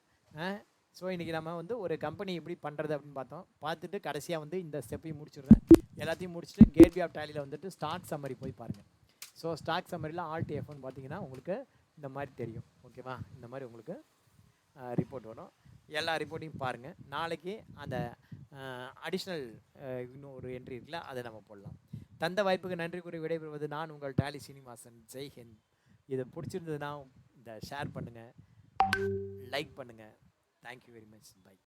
ஸோ இன்றைக்கி நம்ம வந்து ஒரு கம்பெனி எப்படி பண்ணுறது அப்படின்னு பார்த்தோம். பார்த்துட்டு கடைசியாக வந்து இந்த ஸ்டெப்பையும் முடிச்சிடுறேன். எல்லாத்தையும் முடிச்சுட்டு கேட்வே ஆஃப் டாலியில் வந்துட்டு ஸ்டாக் சம்மரி போய் பாருங்கள். ஸோ ஸ்டாக் சம்மரியில் ஆல்ட் F1 பார்த்தீங்கன்னா உங்களுக்கு இந்த மாதிரி தெரியும். ஓகேவா, இந்த மாதிரி உங்களுக்கு ரிப்போர்ட் வரும். எல்லா ரிப்போர்ட்டையும் பாருங்கள். நாளைக்கு அந்த அடிஷ்னல் இன்னும் ஒரு என்ட்ரி இருக்குல்ல, அதை நம்ம போடலாம். தந்த வாய்ப்புக்கு நன்றி கூறி விடைபெறுவது நான் உங்கள் டாலி சீனிவாசன். ஜெய் ஹிந்த். இது பிடிச்சிருந்ததுன்னா இந்த ஷேர் பண்ணுங்கள், லைக் பண்ணுங்கள். Thank you very much. பை.